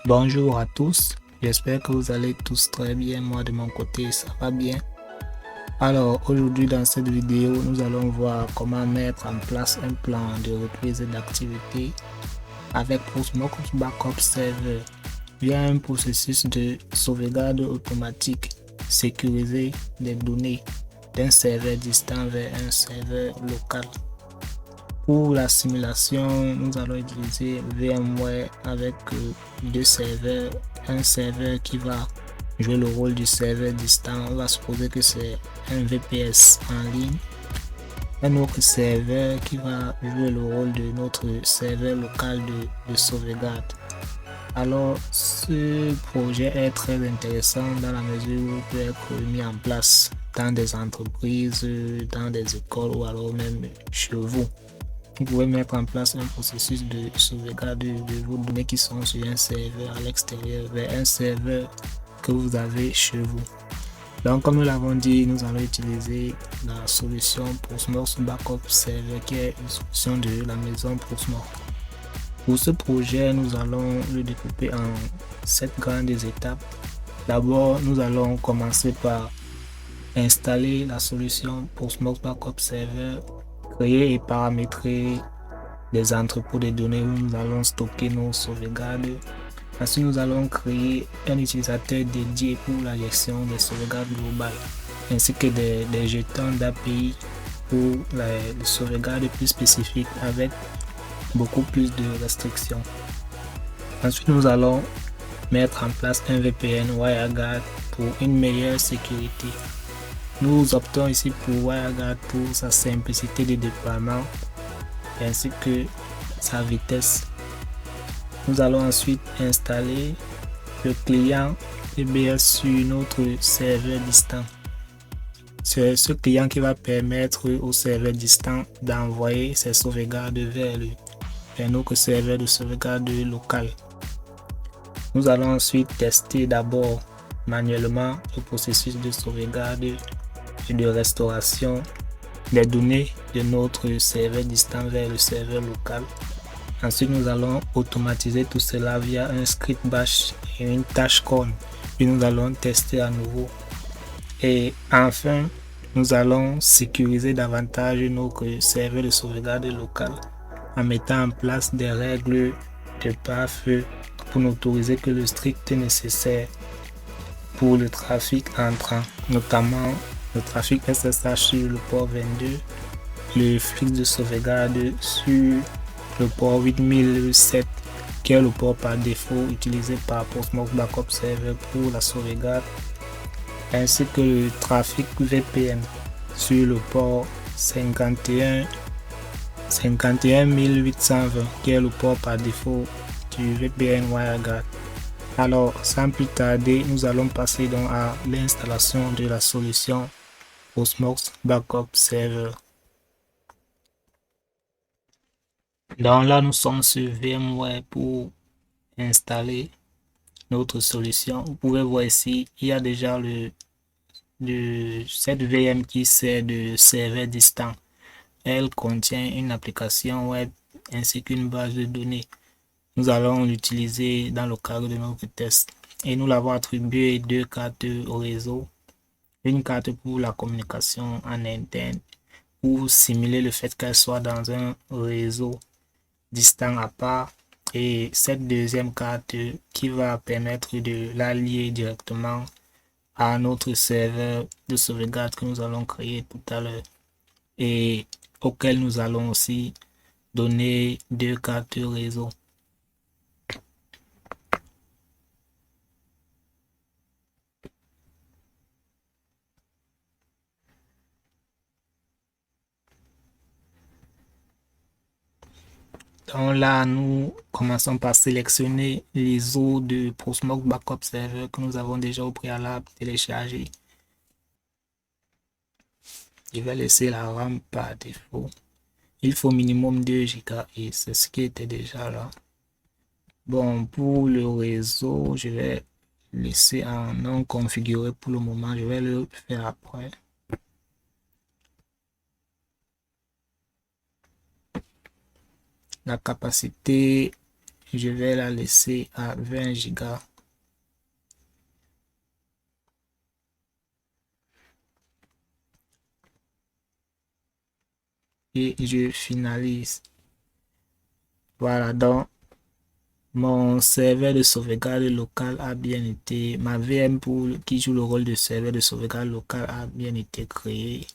Bonjour à tous, j'espère que vous allez tous très bien. Moi de mon côté ça va bien. Alors aujourd'hui dans cette vidéo nous allons voir comment mettre en place un plan de reprise d'activité avec Proxmox Backup Server via un processus de sauvegarde automatique sécurisé des données d'un serveur distant vers un serveur local. Pour la simulation, nous allons utiliser VMware avec deux serveurs. Un serveur qui va jouer le rôle du serveur distant, on va supposer que c'est un VPS en ligne. Un autre serveur qui va jouer le rôle de notre serveur local de sauvegarde. Alors, ce projet est très intéressant dans la mesure où il peut être mis en place dans des entreprises, dans des écoles ou alors même chez vous. Vous pouvez mettre en place un processus de sauvegarde de vos données qui sont sur un serveur à l'extérieur vers un serveur que vous avez chez vous. Donc, comme nous l'avons dit, nous allons utiliser la solution Proxmox Backup Server qui est une solution de la maison Proxmox. Pour ce projet, nous allons le découper en 7 grandes étapes. D'abord, nous allons commencer par installer la solution Proxmox Backup Server, créer et paramétrer des entrepôts de données où nous allons stocker nos sauvegardes. Ensuite, nous allons créer un utilisateur dédié pour la gestion des sauvegardes globales, ainsi que des jetons d'API pour les sauvegardes plus spécifiques avec beaucoup plus de restrictions. Ensuite, nous allons mettre en place un VPN WireGuard pour une meilleure sécurité. Nous optons ici pour WireGuard pour sa simplicité de déploiement ainsi que sa vitesse. Nous allons ensuite installer le client EBS sur notre serveur distant. C'est ce client qui va permettre au serveur distant d'envoyer ses sauvegardes vers notre serveur de sauvegarde local. Nous allons ensuite tester d'abord manuellement le processus de sauvegarde et de restauration des données de notre serveur distant vers le serveur local. Ensuite, nous allons automatiser tout cela via un script bash et une tâche cron. Puis nous allons tester à nouveau. Et enfin, nous allons sécuriser davantage notre serveur de sauvegarde local en mettant en place des règles de pare-feu pour n'autoriser que le strict nécessaire pour le trafic entrant, notamment le trafic SSH sur le port 22, le flux de sauvegarde sur le port 8007 qui est le port par défaut utilisé par Proxmox Backup Server pour la sauvegarde, ainsi que le trafic VPN sur le port 51820 qui est le port par défaut du VPN WireGuard. Alors, sans plus tarder, nous allons passer donc à l'installation de la solution Proxmox Backup Server. Donc là, nous sommes sur VMware pour installer notre solution. Vous pouvez voir ici, il y a déjà cette VM qui sert de serveur distant. Elle contient une application web ainsi qu'une base de données. Nous allons l'utiliser dans le cadre de notre test et nous l'avons attribué deux cartes au réseau, une carte pour la communication en interne pour simuler le fait qu'elle soit dans un réseau distant à part, et cette deuxième carte qui va permettre de la lier directement à notre serveur de sauvegarde que nous allons créer tout à l'heure et auquel nous allons aussi donner deux cartes réseau. Donc là, nous commençons par sélectionner les eaux de Proxmox Backup Server que nous avons déjà au préalable téléchargé. Je vais laisser la RAM par défaut. Il faut minimum 2 Go et c'est ce qui était déjà là. Bon, pour le réseau, je vais laisser en non configuré pour le moment. Je vais le faire après. La capacité je vais la laisser à 20 Go. Et je finalise. Voilà, donc mon serveur de sauvegarde local a bien été, ma VM qui joue le rôle de serveur de sauvegarde local a bien été créée.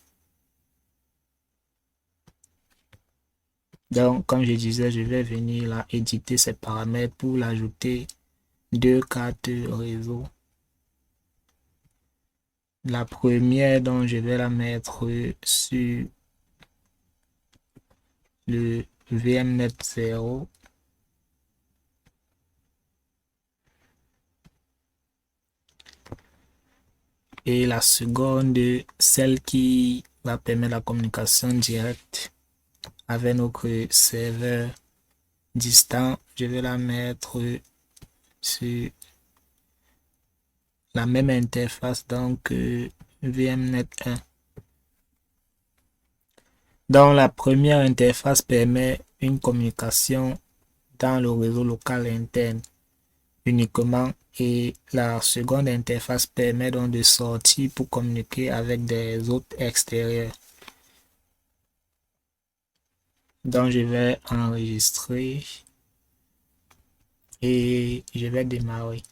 Donc, comme je disais, je vais venir là éditer ces paramètres pour l'ajouter 2 cartes réseau. La première, donc, je vais la mettre sur le VMnet 0. Et la seconde, celle qui va permettre la communication directe avec notre serveur distant, je vais la mettre sur la même interface, donc VMnet 1. Donc la première interface permet une communication dans le réseau local interne uniquement, et la seconde interface permet donc de sortir pour communiquer avec des autres extérieurs. Donc je vais enregistrer et je vais démarrer.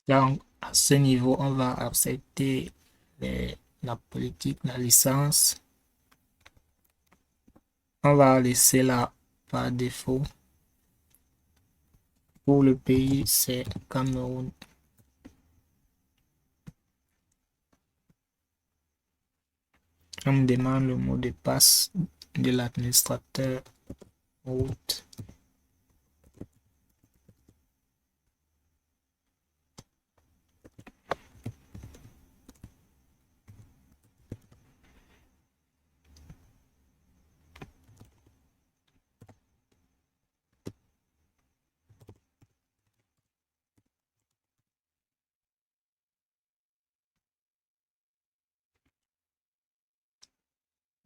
Donc à ce niveau, on va accepter la politique, la licence. On va laisser là par défaut. Pour le pays, c'est Cameroun. On me demande le mot de passe de l'administrateur route.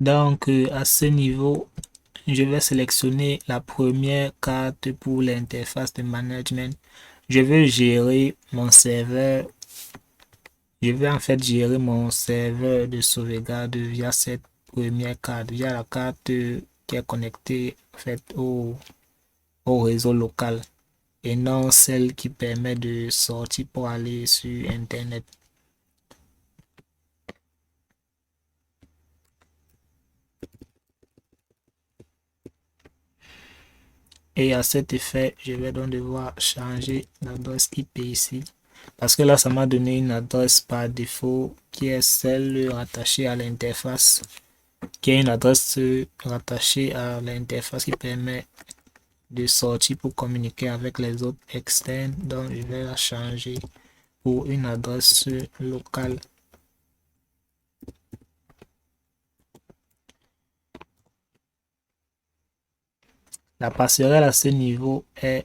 Donc à ce niveau, je vais sélectionner la première carte pour l'interface de management. Je vais gérer mon serveur. Je vais en fait gérer mon serveur de sauvegarde via cette première carte, via la carte qui est connectée en fait au réseau local, et non celle qui permet de sortir pour aller sur internet. Et à cet effet, je vais donc devoir changer l'adresse IP ici, parce que là ça m'a donné une adresse par défaut qui est celle rattachée à l'interface, qui est une adresse rattachée à l'interface qui permet de sortir pour communiquer avec les autres externes. Donc je vais la changer pour une adresse locale. La passerelle à ce niveau elle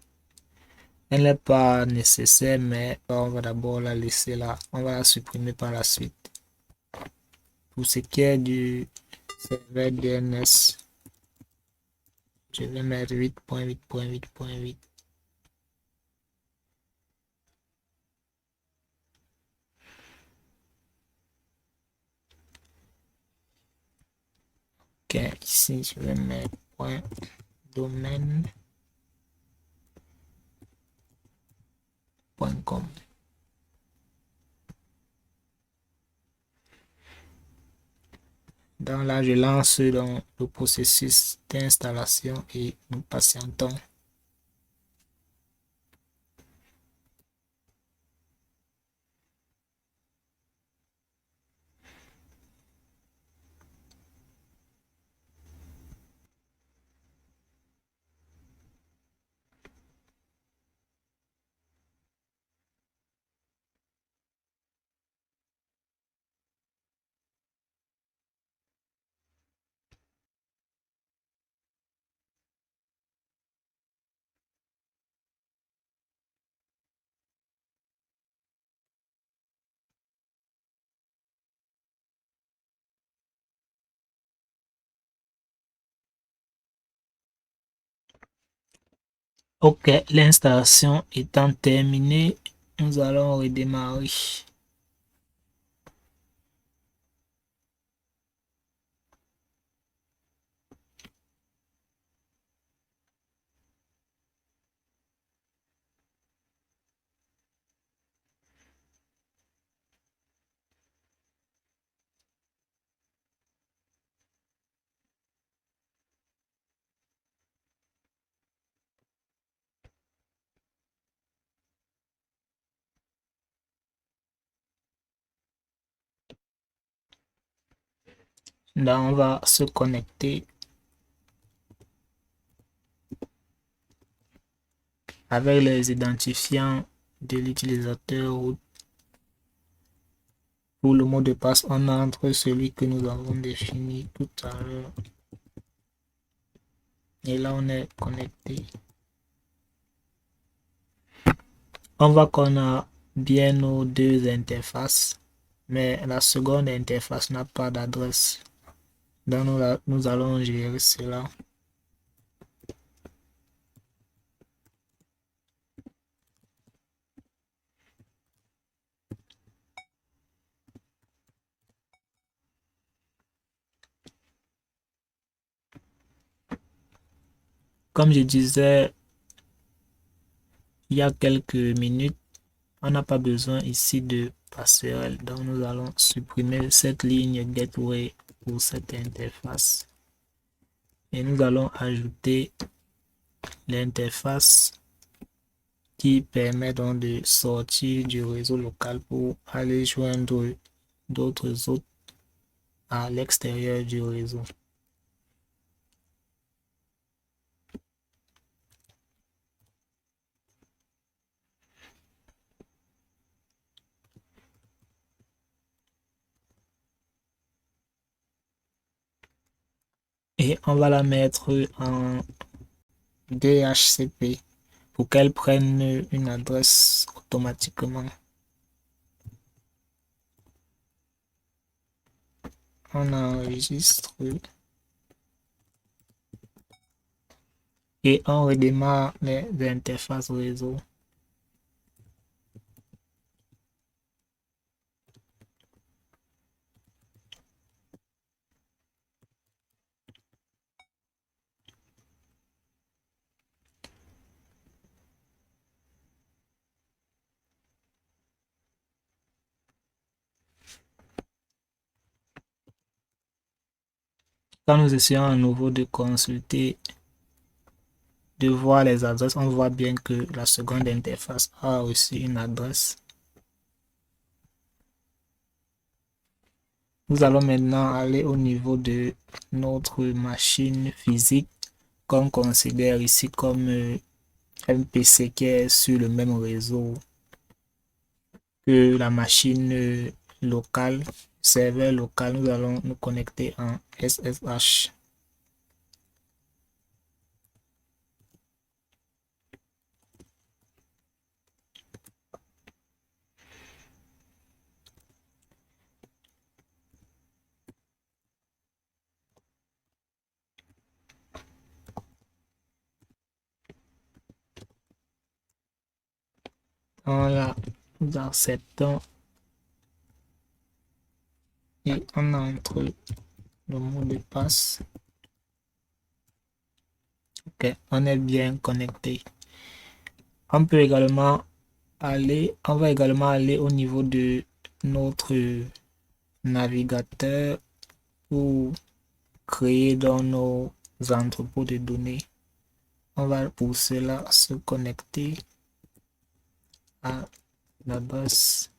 n'est pas nécessaire, mais on va d'abord la laisser là. On va la supprimer par la suite. Pour ce qui est du serveur DNS, je vais mettre 8.8.8.8. Ok, ici je vais mettre point domaine .com. Donc là, je lance dans le processus d'installation et nous patientons. Ok, l'installation étant terminée, nous allons redémarrer. Là, on va se connecter avec les identifiants de l'utilisateur. Pour le mot de passe, on entre celui que nous avons défini tout à l'heure. Et là, on est connecté. On voit qu'on a bien nos deux interfaces, mais la seconde interface n'a pas d'adresse. Donc, nous allons gérer cela. Comme je disais il y a quelques minutes, on n'a pas besoin ici de passerelle. Donc, nous allons supprimer cette ligne gateway pour cette interface. Et nous allons ajouter l'interface qui permet donc de sortir du réseau local pour aller joindre d'autres hôtes à l'extérieur du réseau. Et on va la mettre en DHCP pour qu'elle prenne une adresse automatiquement. On enregistre et on redémarre les interfaces réseau. Quand nous essayons à nouveau de consulter, de voir les adresses, on voit bien que la seconde interface a aussi une adresse. Nous allons maintenant aller au niveau de notre machine physique qu'on considère ici comme un PC qui est sur le même réseau que la machine locale, serveur local. Nous allons nous connecter en SSH. Voilà, nous acceptons et on entre le mot de passe. Ok, on est bien connecté. On va également aller au niveau de notre navigateur pour créer dans nos entrepôts de données. On va pour cela se connecter à la base.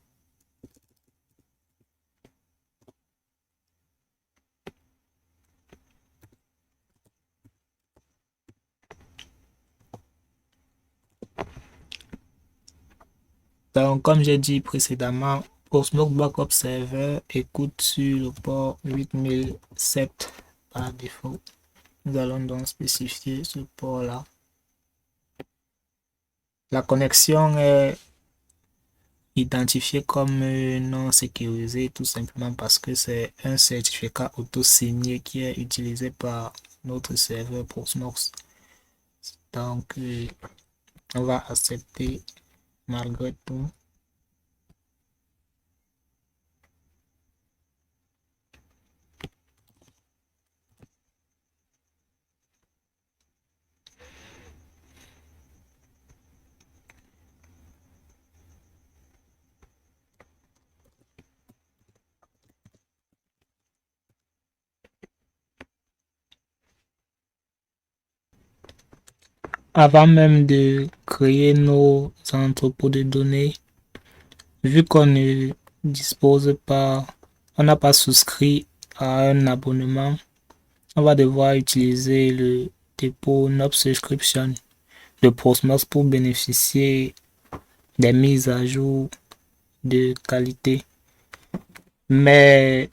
Donc, comme j'ai dit précédemment, Proxmox Backup Server écoute sur le port 8007 par défaut. Nous allons donc spécifier ce port-là. La connexion est identifiée comme non sécurisée tout simplement parce que c'est un certificat auto-signé qui est utilisé par notre serveur Proxmox. Donc, on va accepter malgré tout. Avant même de créer nos entrepôts de données, vu qu'on ne dispose pas, on n'a pas souscrit à un abonnement, on va devoir utiliser le dépôt Nob Subscription de Proxmox pour bénéficier des mises à jour de qualité. Mais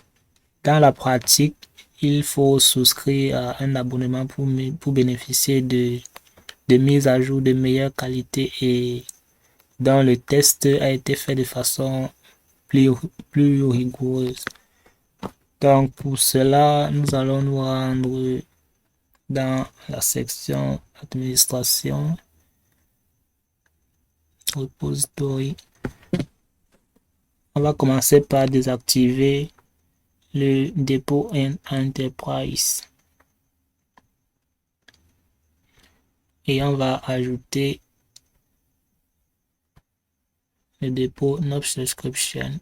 dans la pratique, il faut souscrire à un abonnement pour bénéficier de mises à jour de meilleure qualité et dont le test a été fait de façon plus rigoureuse. Donc pour cela, nous allons nous rendre dans la section administration, repository. On va commencer par désactiver le dépôt en enterprise et on va ajouter le dépôt Nob Subscription.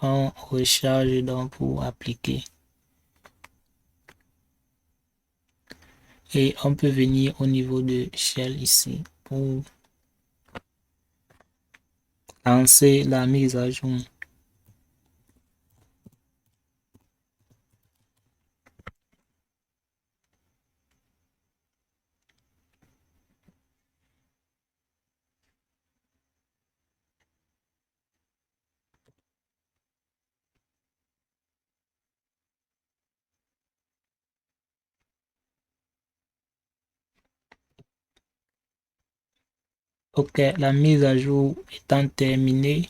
On recharge donc pour appliquer. Et on peut venir au niveau de Shell ici pour lancer la mise à jour. Ok, la mise à jour étant terminée,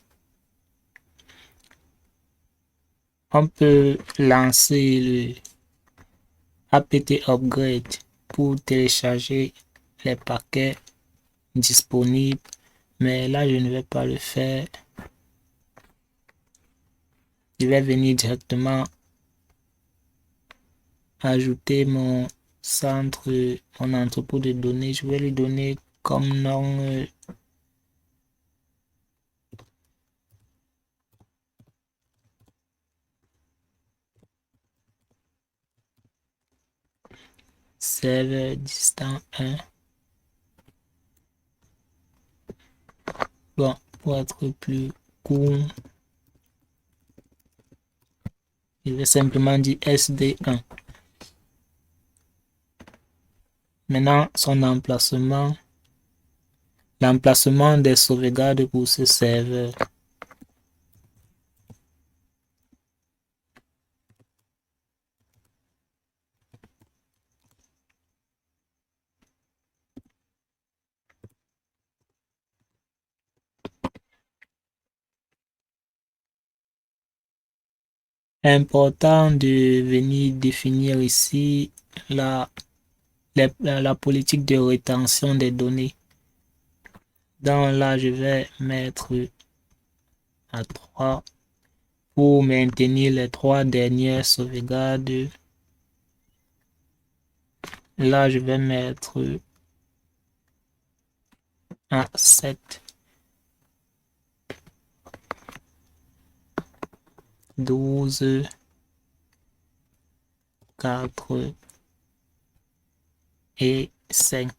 on peut lancer le apt upgrade pour télécharger les paquets disponibles, mais là je ne vais pas le faire. Je vais venir directement ajouter mon centre, mon entrepôt de données. Je vais lui donner comme nom serveur distant 1. Bon, pour être plus court, je vais simplement dire SD1. Maintenant, son emplacement, l'emplacement des sauvegardes pour ce serveur. Important de venir définir ici la politique de rétention des données. Donc là, je vais mettre à 3 pour maintenir les 3 dernières sauvegardes. Là, je vais mettre à 7, 12, 4 et 5.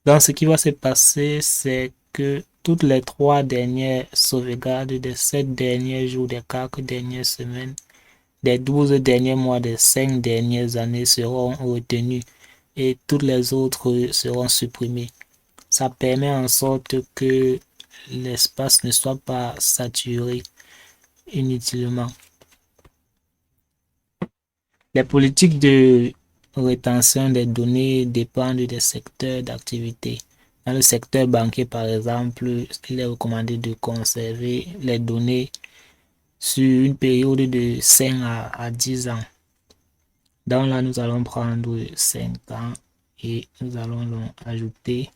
Donc, ce qui va se passer, c'est que toutes les 3 dernières sauvegardes des 7 derniers jours, des 4 dernières semaines, des 12 derniers mois, des 5 dernières années seront retenues et toutes les autres seront supprimées. Ça permet en sorte que l'espace ne soit pas saturé inutilement. Les politiques de rétention des données dépendent des secteurs d'activité. Dans le secteur bancaire, par exemple, il est recommandé de conserver les données sur une période de 5 à 10 ans. Donc là, nous allons prendre 5 ans et nous allons ajouter.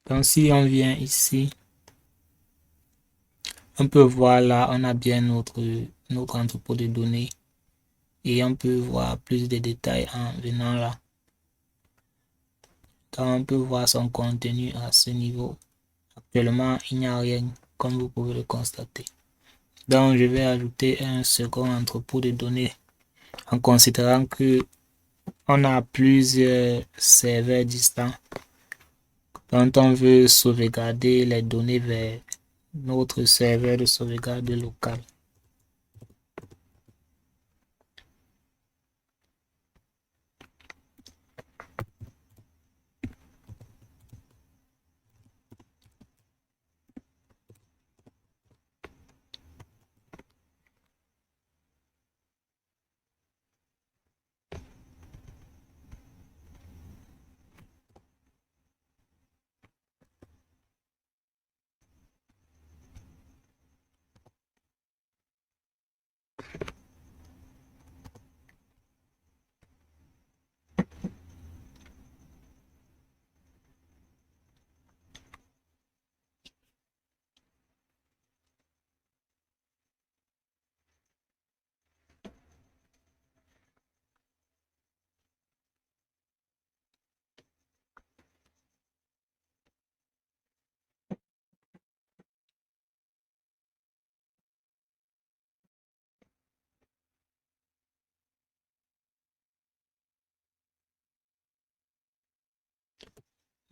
Donc si on vient ici, on peut voir là, on a bien notre entrepôt de données et on peut voir plus de détails en venant là. Donc on peut voir son contenu à ce niveau. Actuellement, il n'y a rien, comme vous pouvez le constater. Donc je vais ajouter un second entrepôt de données en considérant que on a plusieurs serveurs distants. Quand on veut sauvegarder les données vers notre serveur de sauvegarde local.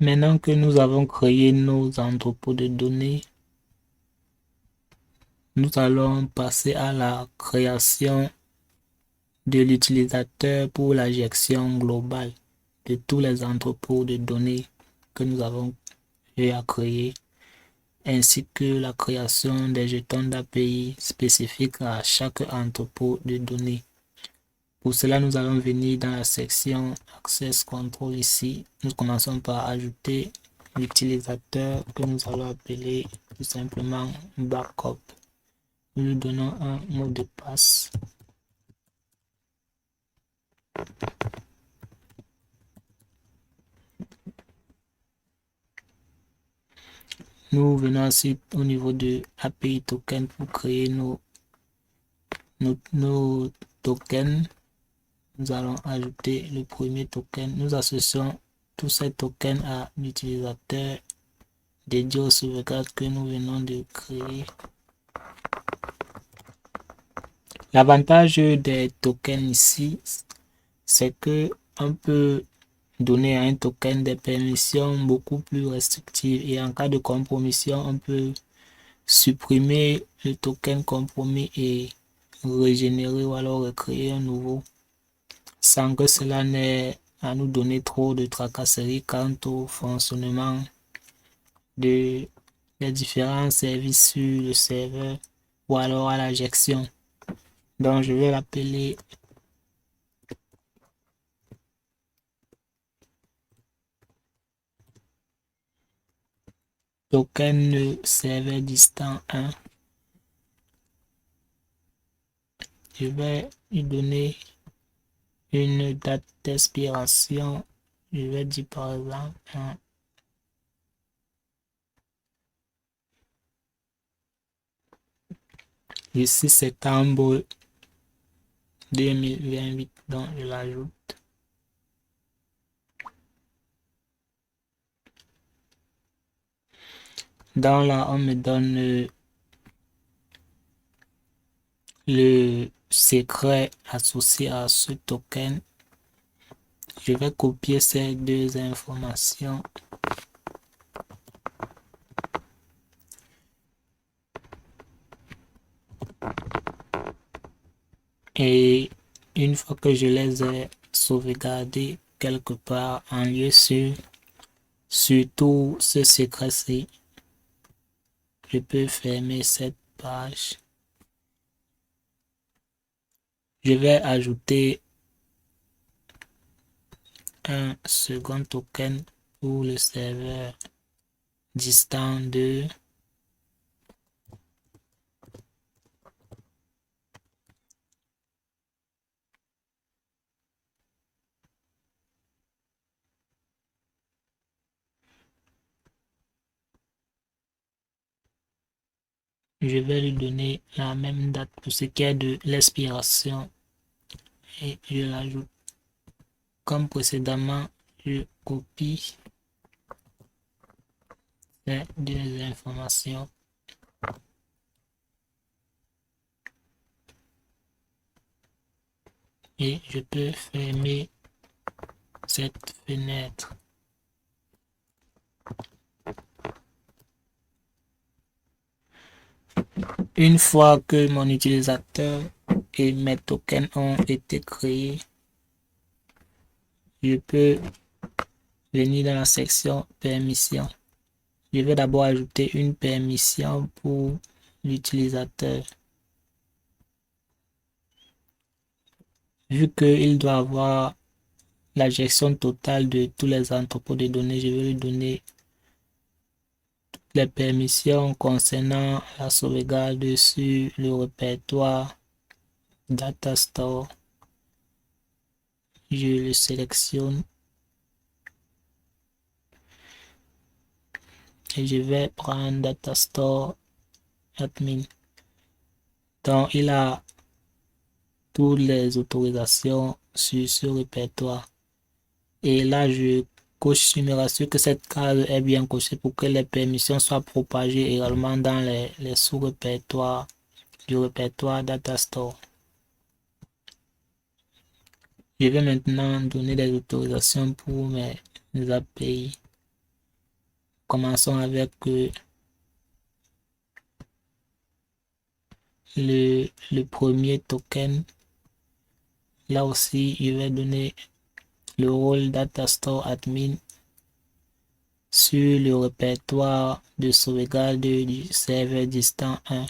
Maintenant que nous avons créé nos entrepôts de données, nous allons passer à la création de l'utilisateur pour la gestion globale de tous les entrepôts de données que nous avons eu à créer, ainsi que la création des jetons d'API spécifiques à chaque entrepôt de données. Pour cela, nous allons venir dans la section Access Control ici. Nous commençons par ajouter l'utilisateur que nous allons appeler tout simplement Backup. Nous lui donnons un mot de passe. Nous venons ensuite au niveau de API Token pour créer nos tokens. Nous allons ajouter le premier token. Nous associons tous ces tokens à l'utilisateur dédié aux sauvegardes que nous venons de créer. L'avantage des tokens ici, c'est que on peut donner à un token des permissions beaucoup plus restrictives et en cas de compromission, on peut supprimer le token compromis et régénérer ou alors recréer un nouveau sans que cela n'ait à nous donner trop de tracasseries quant au fonctionnement des différents services sur le serveur ou alors à la gestion. Donc je vais l'appeler token serveur distant 1. Je vais lui donner une date d'expiration. Je vais dire par exemple le 6 septembre 2028, donc je l'ajoute. Dans là, on me donne le secret associé à ce token. Je vais copier ces deux informations. Et une fois que je les ai sauvegardés quelque part en lieu sûr, surtout ce secret-ci, je peux fermer cette page. Je vais ajouter un second token pour le serveur distant 2. Je vais lui donner la même date pour ce qui est de l'expiration et je l'ajoute. Comme précédemment, je copie ces deux informations et je peux fermer cette fenêtre. Une fois que mon utilisateur et mes tokens ont été créés, je peux venir dans la section permission. Je vais d'abord ajouter une permission pour l'utilisateur. Vu qu'il doit avoir la gestion totale de tous les entrepôts de données, je vais lui donner les permissions concernant la sauvegarde sur le répertoire Datastore. Je le sélectionne et je vais prendre Datastore Admin. Donc il a toutes les autorisations sur ce répertoire. Et là, je coche, je me rassure que cette case est bien cochée pour que les permissions soient propagées également dans les sous-répertoires du répertoire Datastore. Je vais maintenant donner des autorisations pour mes API. Commençons avec le premier token. Là aussi, je vais donner le rôle Datastore Admin sur le répertoire de sauvegarde du serveur distant 1.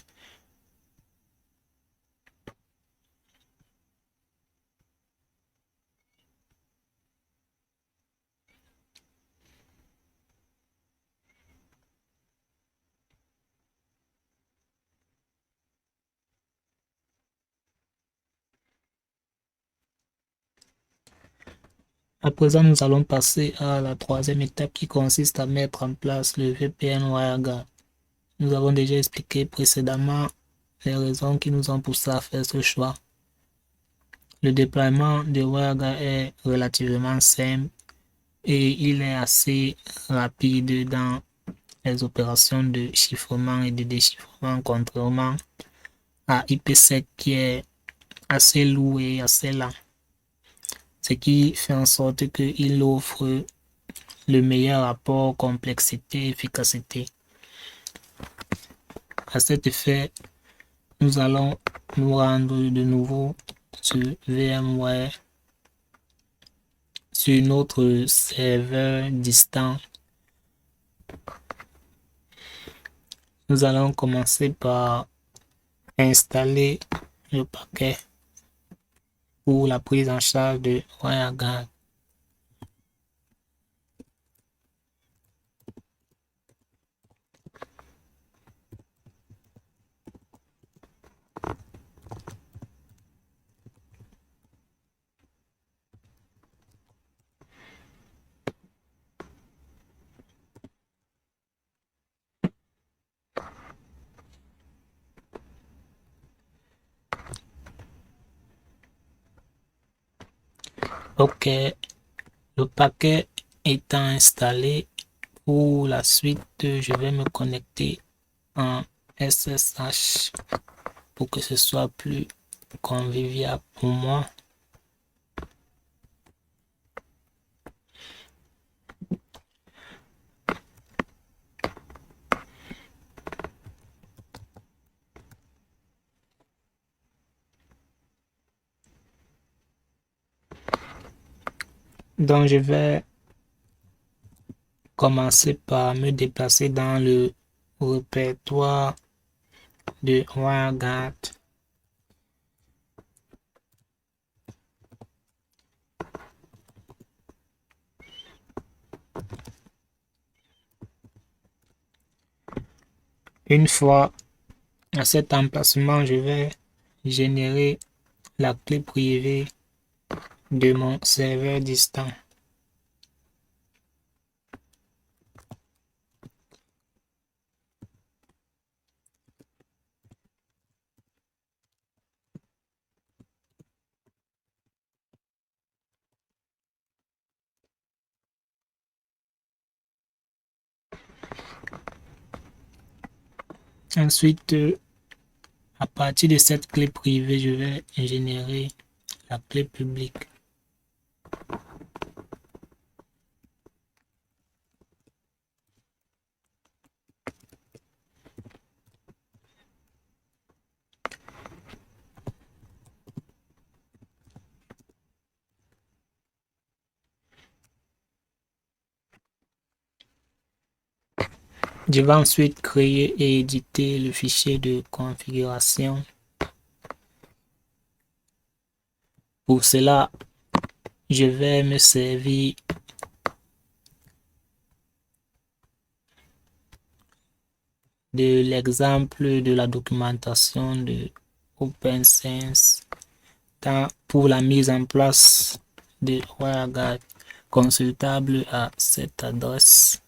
À présent, nous allons passer à la troisième étape qui consiste à mettre en place le VPN WireGuard. Nous avons déjà expliqué précédemment les raisons qui nous ont poussé à faire ce choix. Le déploiement de WireGuard est relativement simple et il est assez rapide dans les opérations de chiffrement et de déchiffrement, contrairement à IPsec qui est assez lourd et assez lent. Ce qui fait en sorte qu'il offre le meilleur rapport complexité-efficacité. À cet effet, nous allons nous rendre de nouveau sur VMware, sur notre serveur distant. Nous allons commencer par installer le paquet pour la prise en charge de WireGuard. Ok, le paquet étant installé, pour la suite, je vais me connecter en SSH pour que ce soit plus convivial pour moi. Donc, je vais commencer par me déplacer dans le répertoire de WireGuard. Une fois à cet emplacement, je vais générer la clé privée de mon serveur distant. Ensuite, à partir de cette clé privée, je vais générer la clé publique. Je vais ensuite créer et éditer le fichier de configuration. Pour cela, je vais me servir de l'exemple de la documentation de OpenSense pour la mise en place de WireGuard consultable à cette adresse.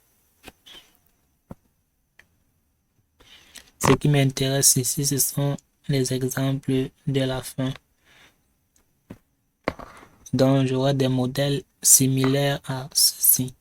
Ce qui m'intéresse ici, ce sont les exemples de la fin. Donc, j'aurai des modèles similaires à ceci.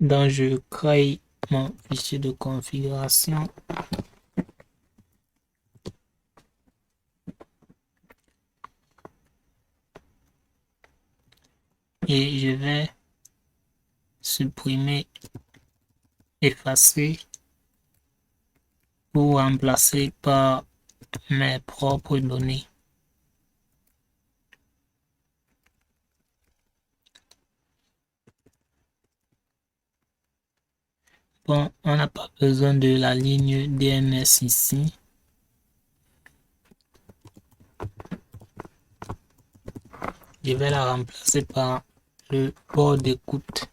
Donc, je crée mon fichier de configuration. Et je vais supprimer, effacer pour remplacer par mes propres données. Bon, on n'a pas besoin de la ligne DNS ici. Je vais la remplacer par le port d'écoute.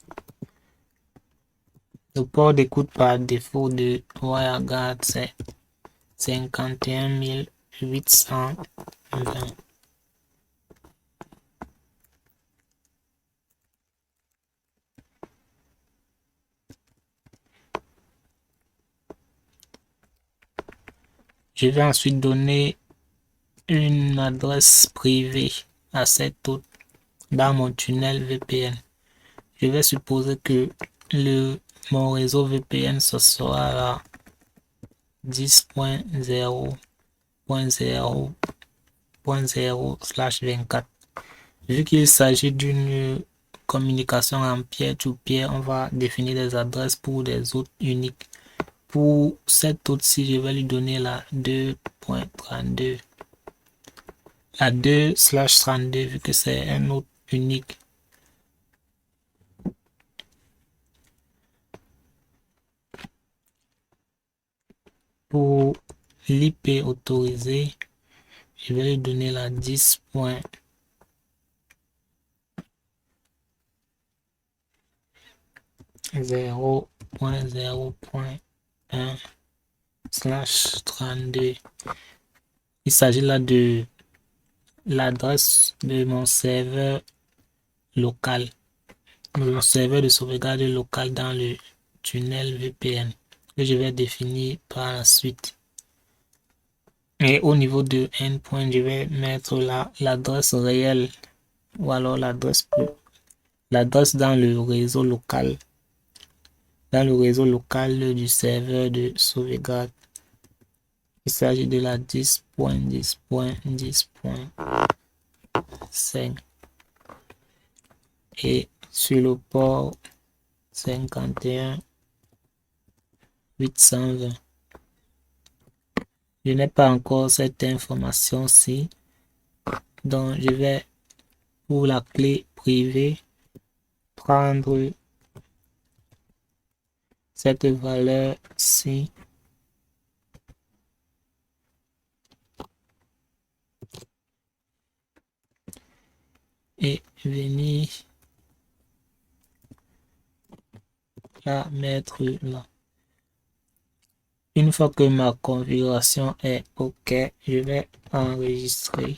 Le port d'écoute par défaut de WireGuard, c'est 51820. Je vais ensuite donner une adresse privée à cet hôte dans mon tunnel VPN. Je vais supposer que mon réseau VPN ce sera la 10.0.0.0/24. Vu qu'il s'agit d'une communication en peer-to-peer, on va définir des adresses pour des hôtes uniques. Pour cet hôte-ci, je vais lui donner la 2.32. La 2/32 vu que c'est un hôte unique. Pour l'IP autorisé, je vais lui donner la 10. 0.0.1/32. Il s'agit là de l'adresse de mon serveur local, mon serveur de sauvegarde local dans le tunnel VPN que je vais définir par la suite. Et au niveau de endpoint, je vais mettre l'adresse réelle ou alors l'adresse dans le réseau local. Dans le réseau local du serveur de sauvegarde. Il s'agit de la 10.10.10.5 et sur le port 51.820. Je n'ai pas encore cette information-ci, donc je vais pour la clé privée prendre cette valeur-ci et venir la mettre là. Une fois que ma configuration est OK, je vais enregistrer.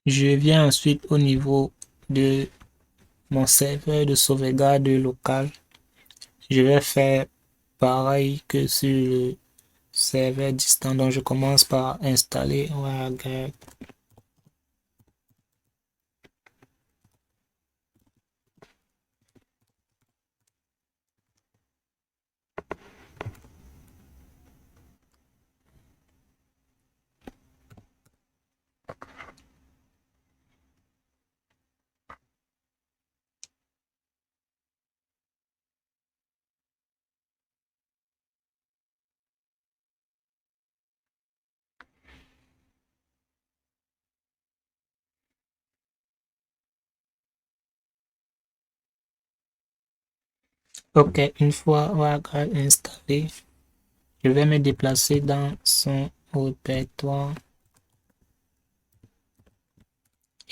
Je viens ensuite au niveau de mon serveur de sauvegarde local. Je vais faire pareil que sur le serveur distant, donc je commence par installer WireGuard. OK, une fois WireGuard installé, je vais me déplacer dans son répertoire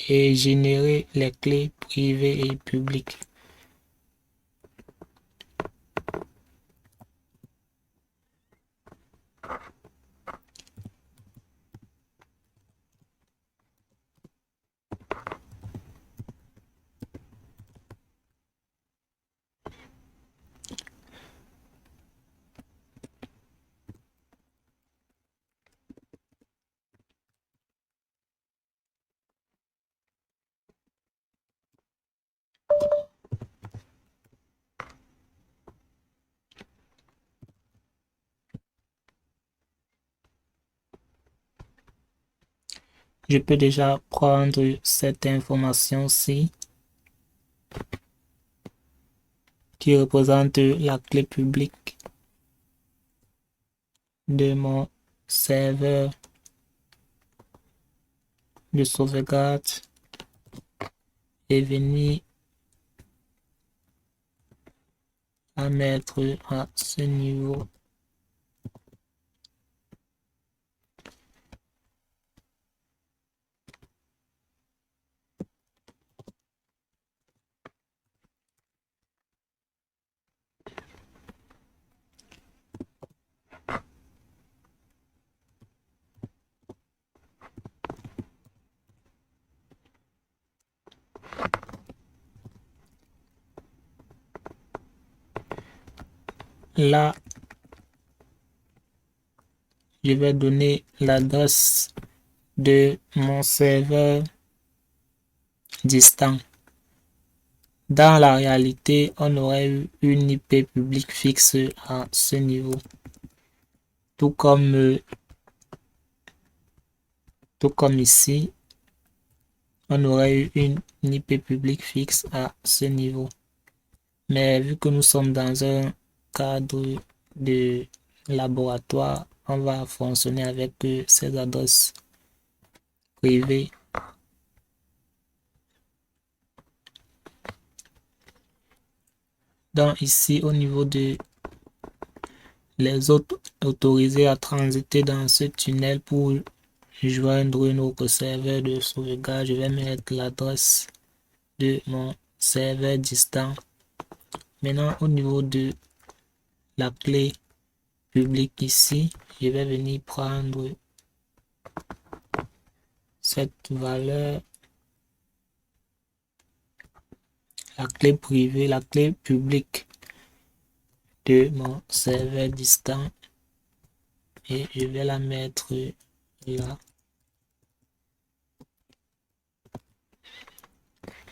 et générer les clés privées et publiques. Je peux déjà prendre cette information-ci qui représente la clé publique de mon serveur de sauvegarde et venir à mettre à ce niveau. Là, je vais donner l'adresse de mon serveur distant. Dans la réalité, on aurait eu une IP publique fixe à ce niveau. Tout comme ici, on aurait eu une IP publique fixe à ce niveau. Mais vu que nous sommes dans un cadre de laboratoire, on va fonctionner avec ces adresses privées. Donc ici, au niveau de les autres autorisés à transiter dans ce tunnel pour joindre notre serveur de sauvegarde. Je vais mettre l'adresse de mon serveur distant. Maintenant, au niveau de la clé publique ici, je vais venir prendre cette valeur, la clé privée, la clé publique de mon serveur distant, et je vais la mettre là.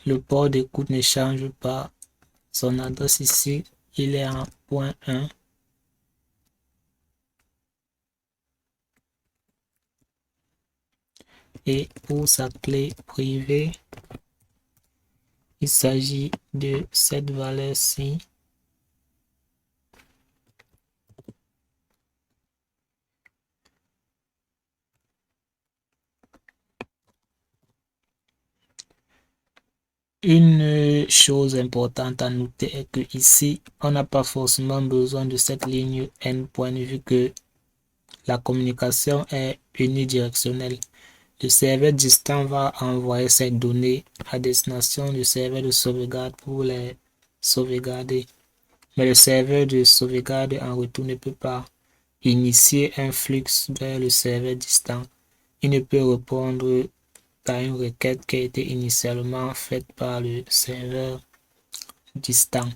Le port d'écoute ne change pas. Son adresse ici, il est en .1. Et pour sa clé privée, il s'agit de cette valeur-ci. Une chose importante à noter est que ici, on n'a pas forcément besoin de cette ligne endpoint vu que la communication est unidirectionnelle. Le serveur distant va envoyer ces données à destination du serveur de sauvegarde pour les sauvegarder. Mais le serveur de sauvegarde en retour ne peut pas initier un flux vers le serveur distant. Il ne peut répondre à une requête qui a été initialement faite par le serveur distant.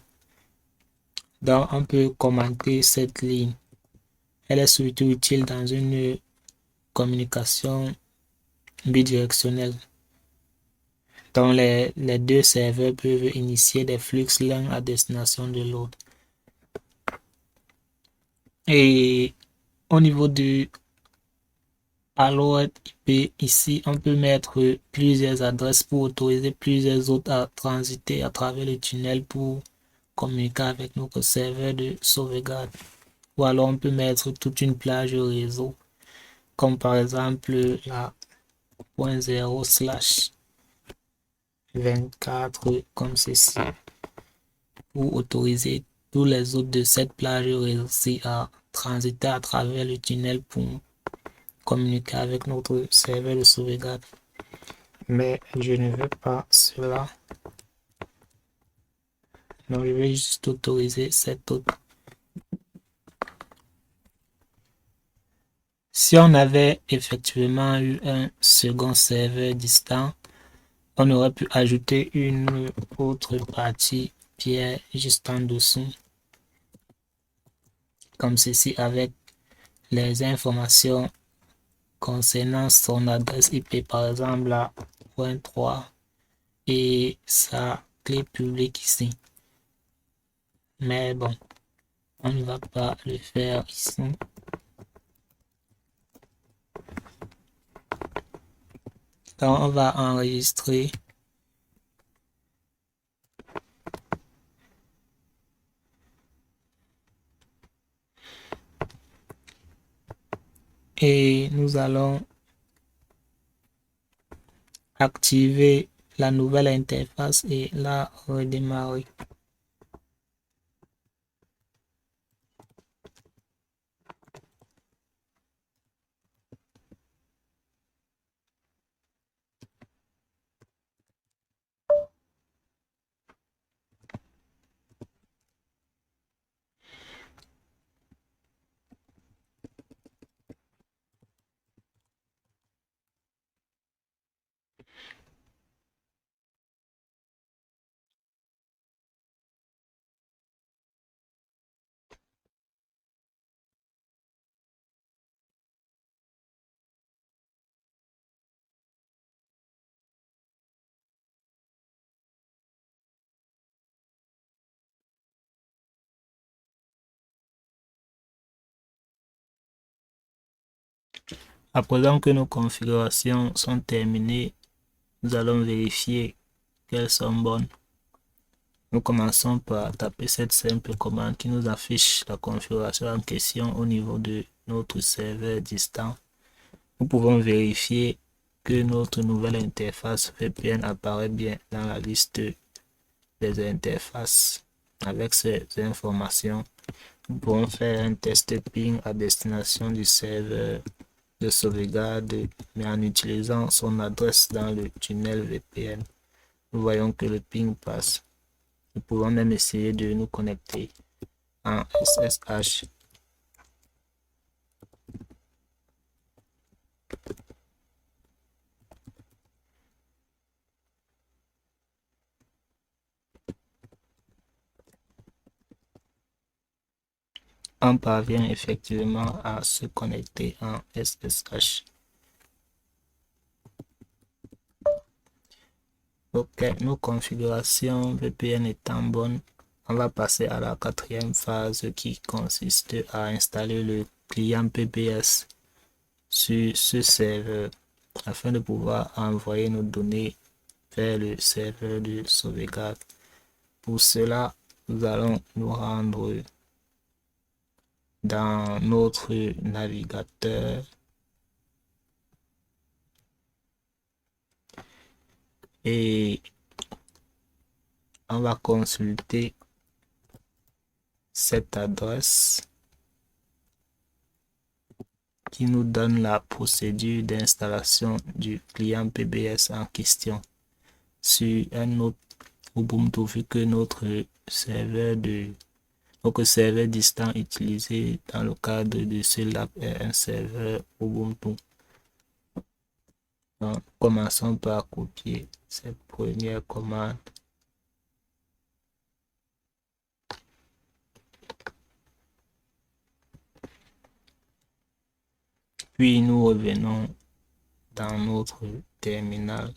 Donc, on peut commenter cette ligne. Elle est surtout utile dans une communication bidirectionnelle, dont les deux serveurs peuvent initier des flux l'un à destination de l'autre. Et au niveau du Alloed IP, ici, on peut mettre plusieurs adresses pour autoriser plusieurs autres à transiter à travers le tunnel pour communiquer avec notre serveur de sauvegarde. Ou alors, on peut mettre toute une plage réseau, comme par exemple la .0/24 comme ceci, pour autoriser tous les autres de cette plage réseau à transiter à travers le tunnel pour communiquer avec notre serveur de sauvegarde. Mais je ne veux pas cela. Donc je vais juste autoriser cette autre. Si on avait effectivement eu un second serveur distant, on aurait pu ajouter une autre partie qui est juste en dessous, comme ceci, avec les informations concernant son adresse IP, par exemple la .3 et sa clé publique ici. Mais bon, on ne va pas le faire ici. Donc on va enregistrer et nous allons activer la nouvelle interface et la redémarrer. À présent que nos configurations sont terminées, nous allons vérifier qu'elles sont bonnes. Nous commençons par taper cette simple commande qui nous affiche la configuration en question au niveau de notre serveur distant. Nous pouvons vérifier que notre nouvelle interface VPN apparaît bien dans la liste des interfaces avec ces informations. nous pourrons faire un test ping à destination du serveur de sauvegarde, mais en utilisant son adresse dans le tunnel VPN. Nous voyons que le ping passe. Nous pouvons même essayer de nous connecter en SSH. On parvient effectivement à se connecter en SSH. Ok, nos configurations VPN étant bonnes, on va passer à la quatrième phase qui consiste à installer le client PBS sur ce serveur afin de pouvoir envoyer nos données vers le serveur de sauvegarde. Pour cela, nous allons nous rendre dans notre navigateur et on va consulter cette adresse qui nous donne la procédure d'installation du client PBS en question sur un autre Ubuntu, vu que notre serveur distant utilisé dans le cadre de ce lab est un serveur Ubuntu. Donc, commençons par copier cette première commande. Puis nous revenons dans notre terminal.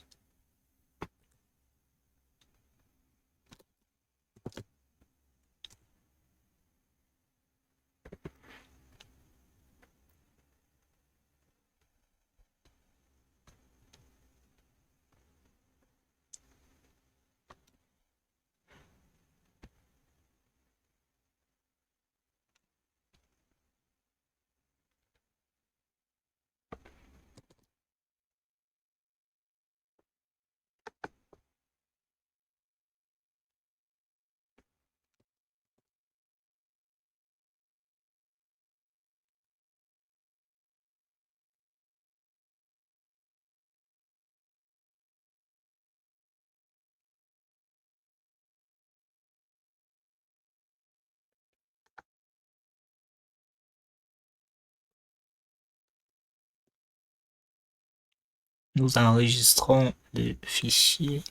Nous enregistrons le fichier.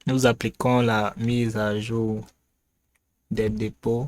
Nous appliquons la mise à jour des dépôts.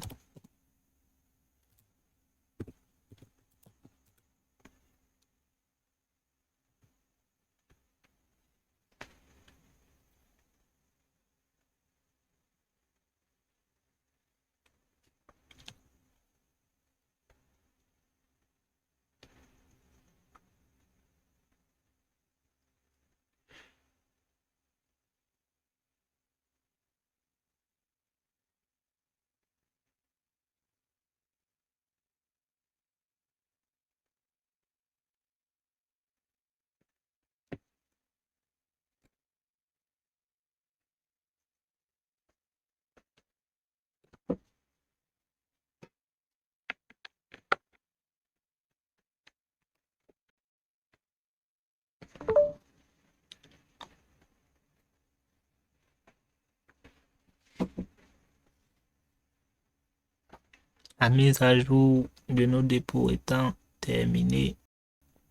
La mise à jour de nos dépôts étant terminée,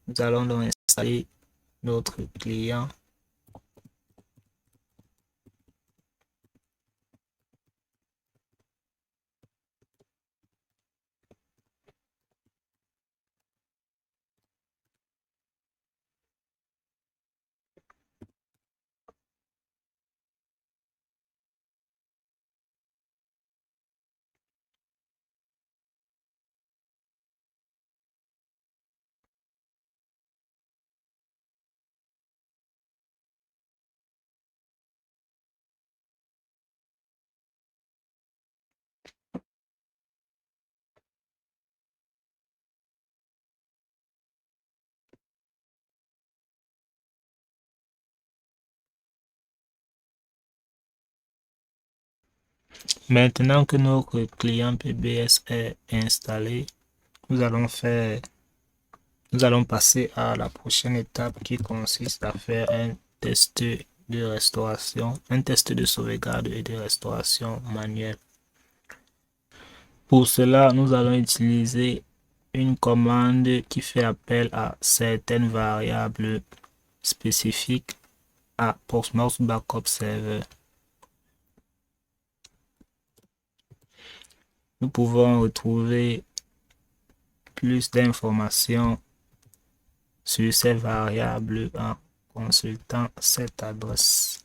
nous allons donc installer notre client. Maintenant que notre client PBS est installé, nous allons passer à la prochaine étape qui consiste à faire un test de restauration, un test de sauvegarde et de restauration manuelle. Pour cela, nous allons utiliser une commande qui fait appel à certaines variables spécifiques à Proxmox Backup Server. Nous pouvons retrouver plus d'informations sur ces variables en consultant cette adresse.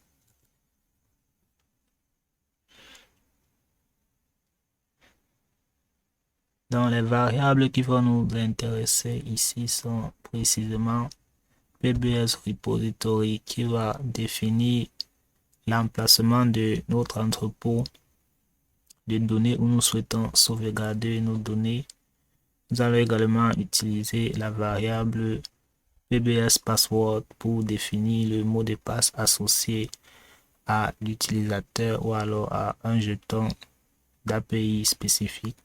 Donc, les variables qui vont nous intéresser ici sont précisément PBS Repository qui va définir l'emplacement de notre entrepôt de données où nous souhaitons sauvegarder nos données. Nous allons également utiliser la variable PBS Password pour définir le mot de passe associé à l'utilisateur ou alors à un jeton d'API spécifique.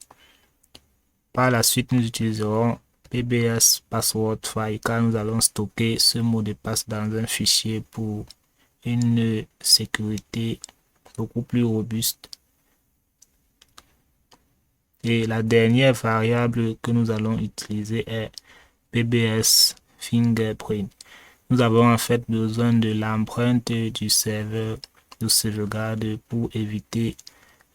Par la suite, nous utiliserons PBS Password File car nous allons stocker ce mot de passe dans un fichier pour une sécurité beaucoup plus robuste. Et la dernière variable que nous allons utiliser est PBS Fingerprint. Nous avons en fait besoin de l'empreinte du serveur de sauvegarde pour éviter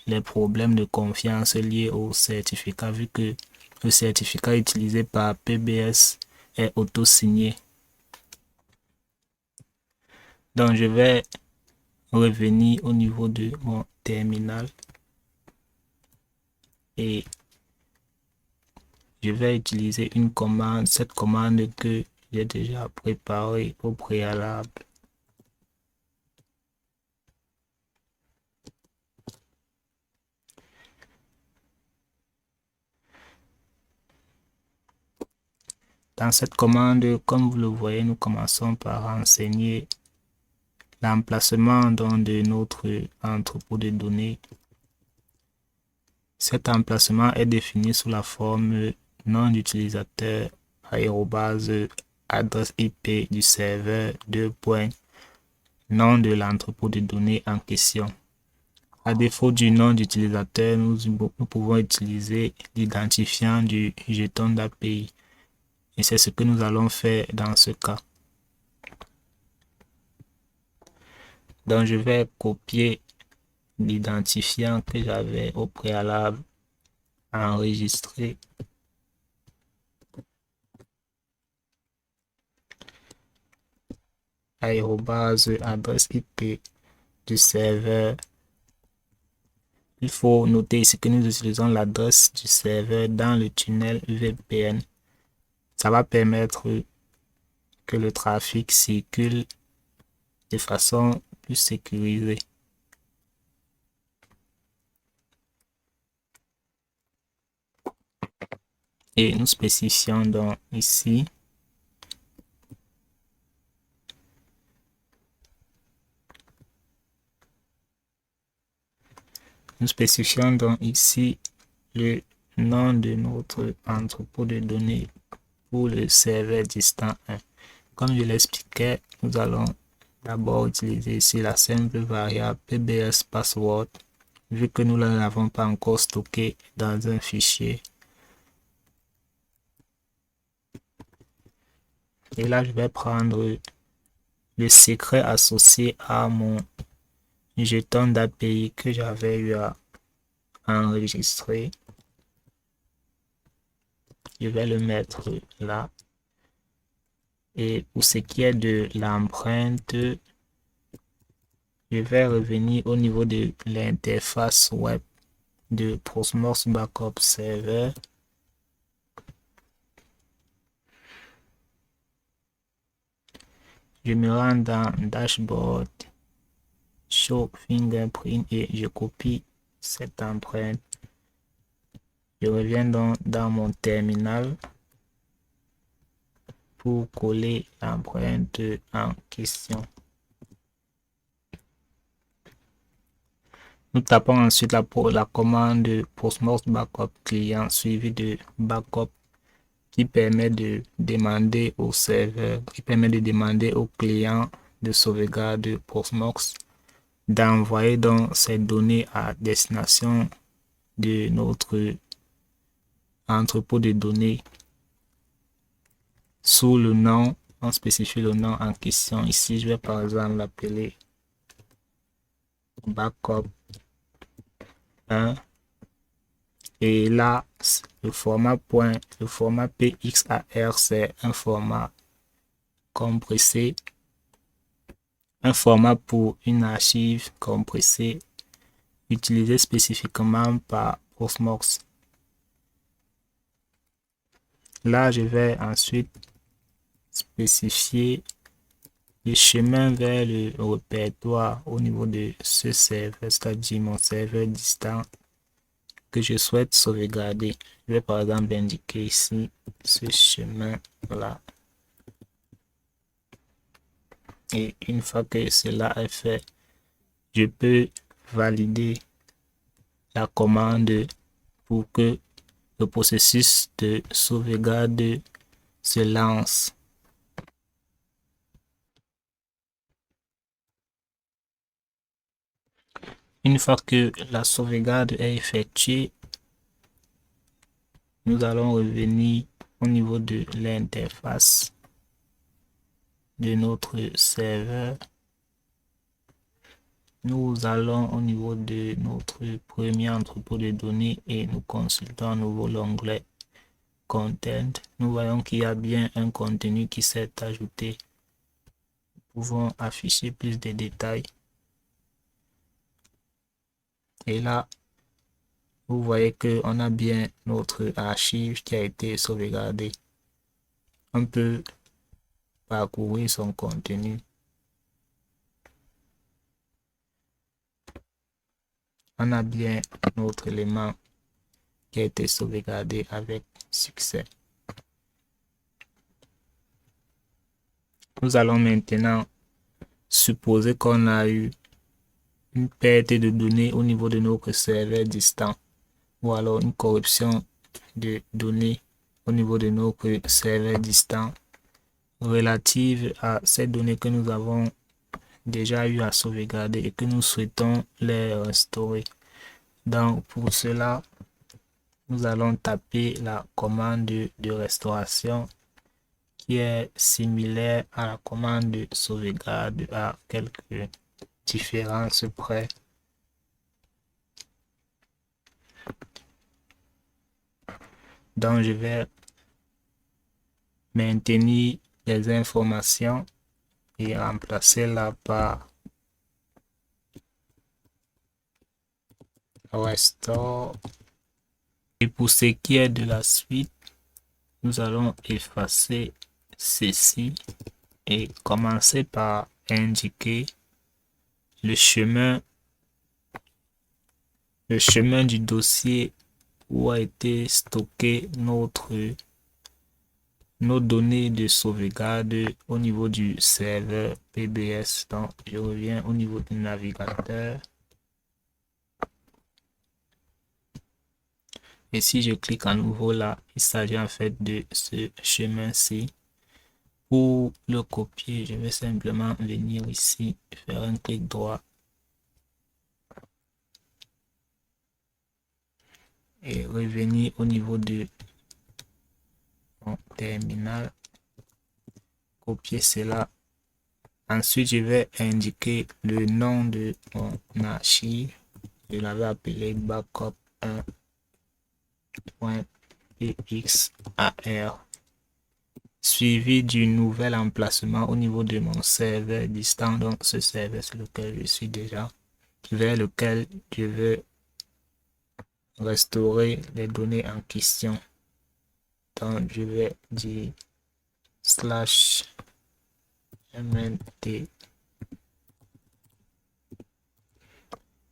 les problèmes de confiance liés au certificat vu que le certificat utilisé par PBS est auto-signé. Donc je vais revenir au niveau de mon terminal et je vais utiliser une commande, cette commande que j'ai déjà préparée au préalable. Dans cette commande, comme vous le voyez, nous commençons par renseigner l'emplacement de notre entrepôt de données. Cet emplacement est défini sous la forme nom d'utilisateur adresse IP du serveur nom de l'entrepôt de données en question. À défaut du nom d'utilisateur, nous pouvons utiliser l'identifiant du jeton d'API. Et c'est ce que nous allons faire dans ce cas. Donc je vais copier l'identifiant que j'avais au préalable enregistré. Adresse IP du serveur. Il faut noter ici que nous utilisons l'adresse du serveur dans le tunnel VPN. Ça va permettre que le trafic circule de façon plus sécurisée. Et nous spécifions donc ici le nom de notre entrepôt de données pour le serveur distant 1. Comme je l'expliquais, nous allons d'abord utiliser ici la simple variable PBS Password vu que nous ne l'avons pas encore stocké dans un fichier. Et là, je vais prendre le secret associé à mon jeton d'API que j'avais eu à enregistrer. Je vais le mettre là. Et pour ce qui est de l'empreinte, je vais revenir au niveau de l'interface web de Proxmox Backup Server. Je me rends dans Dashboard, Show Fingerprint et je copie cette empreinte. Je reviens donc dans mon terminal pour coller l'empreinte en question. Nous tapons ensuite la commande Postmos Backup client suivi de backup qui permet de demander au serveur, qui permet de demander au client de sauvegarde Postmos d'envoyer donc ces données à destination de notre entrepôt de données sous le nom, on spécifie le nom en question. Ici, je vais par exemple l'appeler backup 1 et là, le format PXAR, c'est un format compressé, un format pour une archive compressée utilisé spécifiquement par Postmos. Là, je vais ensuite spécifier le chemin vers le répertoire au niveau de ce serveur, c'est-à-dire mon serveur distant que je souhaite sauvegarder. Je vais par exemple indiquer ici ce chemin-là. Et une fois que cela est fait, je peux valider la commande pour que le processus de sauvegarde se lance. Une fois que la sauvegarde est effectuée, nous allons revenir au niveau de l'interface de notre serveur. Nous allons au niveau de notre premier entrepôt de données et nous consultons à nouveau l'onglet Content. Nous voyons qu'il y a bien un contenu qui s'est ajouté. Nous pouvons afficher plus de détails. Et là, vous voyez qu'on a bien notre archive qui a été sauvegardée. On peut parcourir son contenu. On a bien notre élément qui a été sauvegardé avec succès. Nous allons maintenant supposer qu'on a eu une perte de données au niveau de notre serveur distant ou alors une corruption de données au niveau de notre serveur distant relative à ces données que nous avons déjà eu à sauvegarder et que nous souhaitons les restaurer. Donc pour cela, nous allons taper la commande de restauration qui est similaire à la commande de sauvegarde à quelques différences près. Donc je vais maintenir les informations et remplacer la par restore. Et pour ce qui est de la suite, nous allons effacer ceci et commencer par indiquer le chemin du dossier où a été stocké nos données de sauvegarde au niveau du serveur PBS. Donc je reviens au niveau du navigateur. Et si je clique à nouveau là, il s'agit en fait de ce chemin-ci. Pour le copier, je vais simplement venir ici, faire un clic droit et revenir au niveau de mon terminal, copier cela. Ensuite, je vais indiquer le nom de mon archive. Je l'avais appelé backup 1.pxar suivi du nouvel emplacement au niveau de mon serveur distant. Donc ce serveur sur lequel je suis déjà, vers lequel je veux restaurer les données en question. Donc je vais dire /mnt.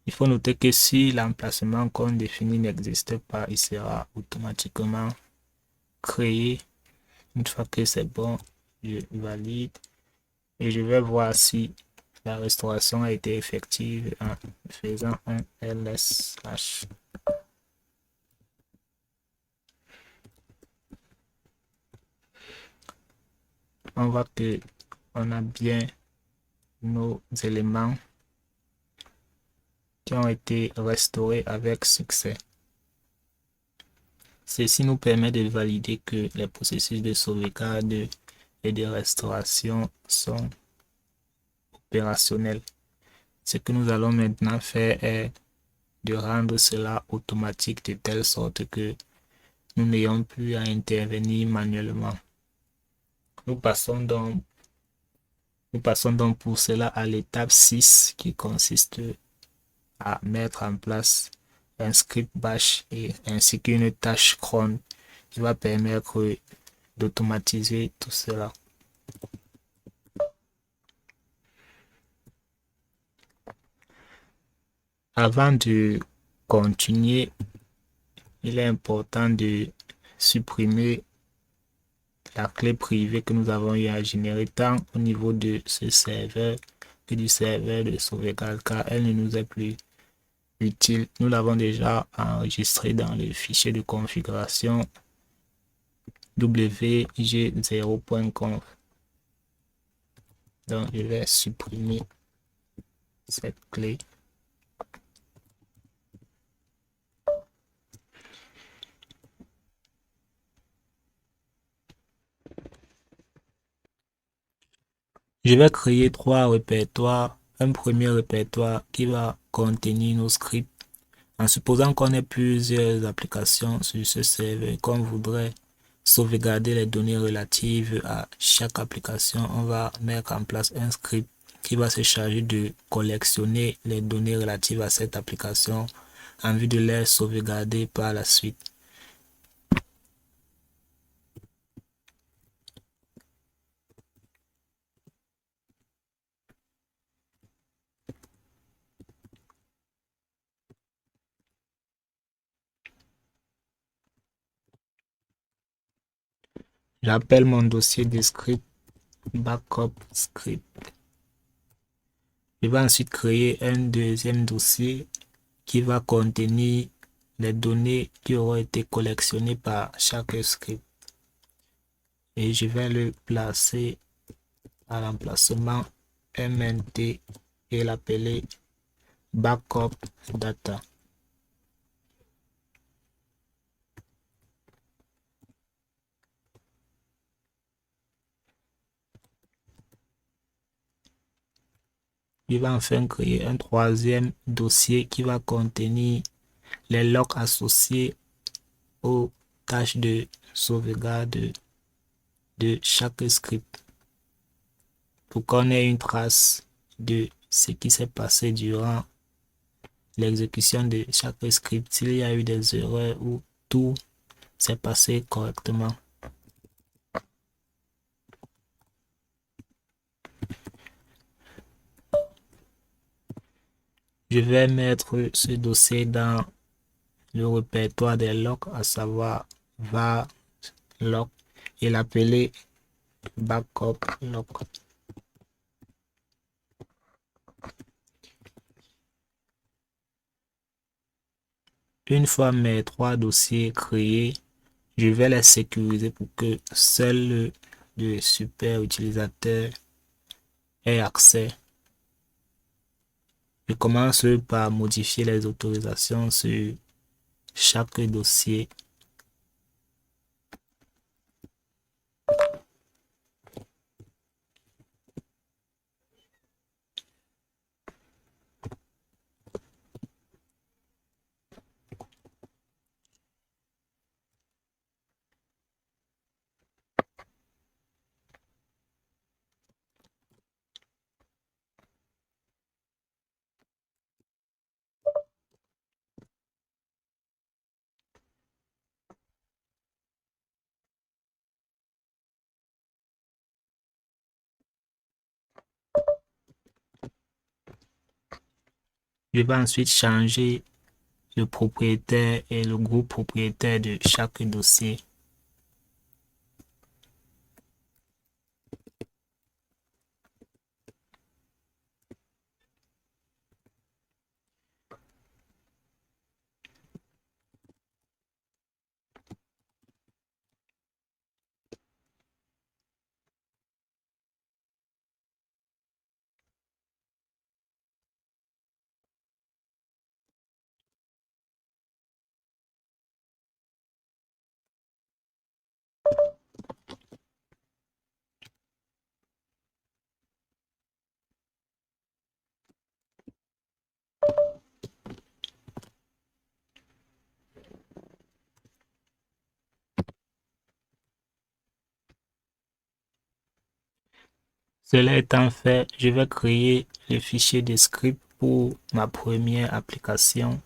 Il faut noter que si l'emplacement qu'on définit n'existe pas, il sera automatiquement créé. Une fois que c'est bon, je valide et je vais voir si La restauration a été effective en faisant un LSH. On voit que on a bien nos éléments qui ont été restaurés avec succès. Ceci nous permet de valider que les processus de sauvegarde et de restauration sont opérationnels. Ce que nous allons maintenant faire est de rendre cela automatique de telle sorte que nous n'ayons plus à intervenir manuellement. Nous passons donc pour cela à l'étape 6 qui consiste à mettre en place un script bash et ainsi qu'une tâche cron qui va permettre d'automatiser tout cela. Avant de continuer, il est important de supprimer la clé privée que nous avons eu à générer tant au niveau de ce serveur que du serveur de sauvegarde car elle ne nous est plus utile. Nous l'avons déjà enregistré dans le fichier de configuration wg0.conf. Donc je vais supprimer cette clé. Je vais créer 3 répertoires. Un premier répertoire qui va contenir nos scripts. En supposant qu'on ait plusieurs applications sur ce serveur, qu'on voudrait sauvegarder les données relatives à chaque application, on va mettre en place un script qui va se charger de collectionner les données relatives à cette application en vue de les sauvegarder par la suite. J'appelle mon dossier de script backup script. Je vais ensuite créer un deuxième dossier qui va contenir les données qui auront été collectionnées par chaque script. Et je vais le placer à l'emplacement MNT et l'appeler backup data. Je vais enfin créer un troisième dossier qui va contenir les logs associés aux tâches de sauvegarde de chaque script pour qu'on ait une trace de ce qui s'est passé durant l'exécution de chaque script, s'il y a eu des erreurs ou tout s'est passé correctement. Je vais mettre ce dossier dans le répertoire des logs, à savoir var log et l'appeler backup log. Une fois mes 3 dossiers créés, je vais les sécuriser pour que seul le super utilisateur ait accès. Je commence par modifier les autorisations sur chaque dossier. Je vais ensuite changer le propriétaire et le groupe propriétaire de chaque dossier. Cela étant fait, je vais créer le fichier de script pour ma première application.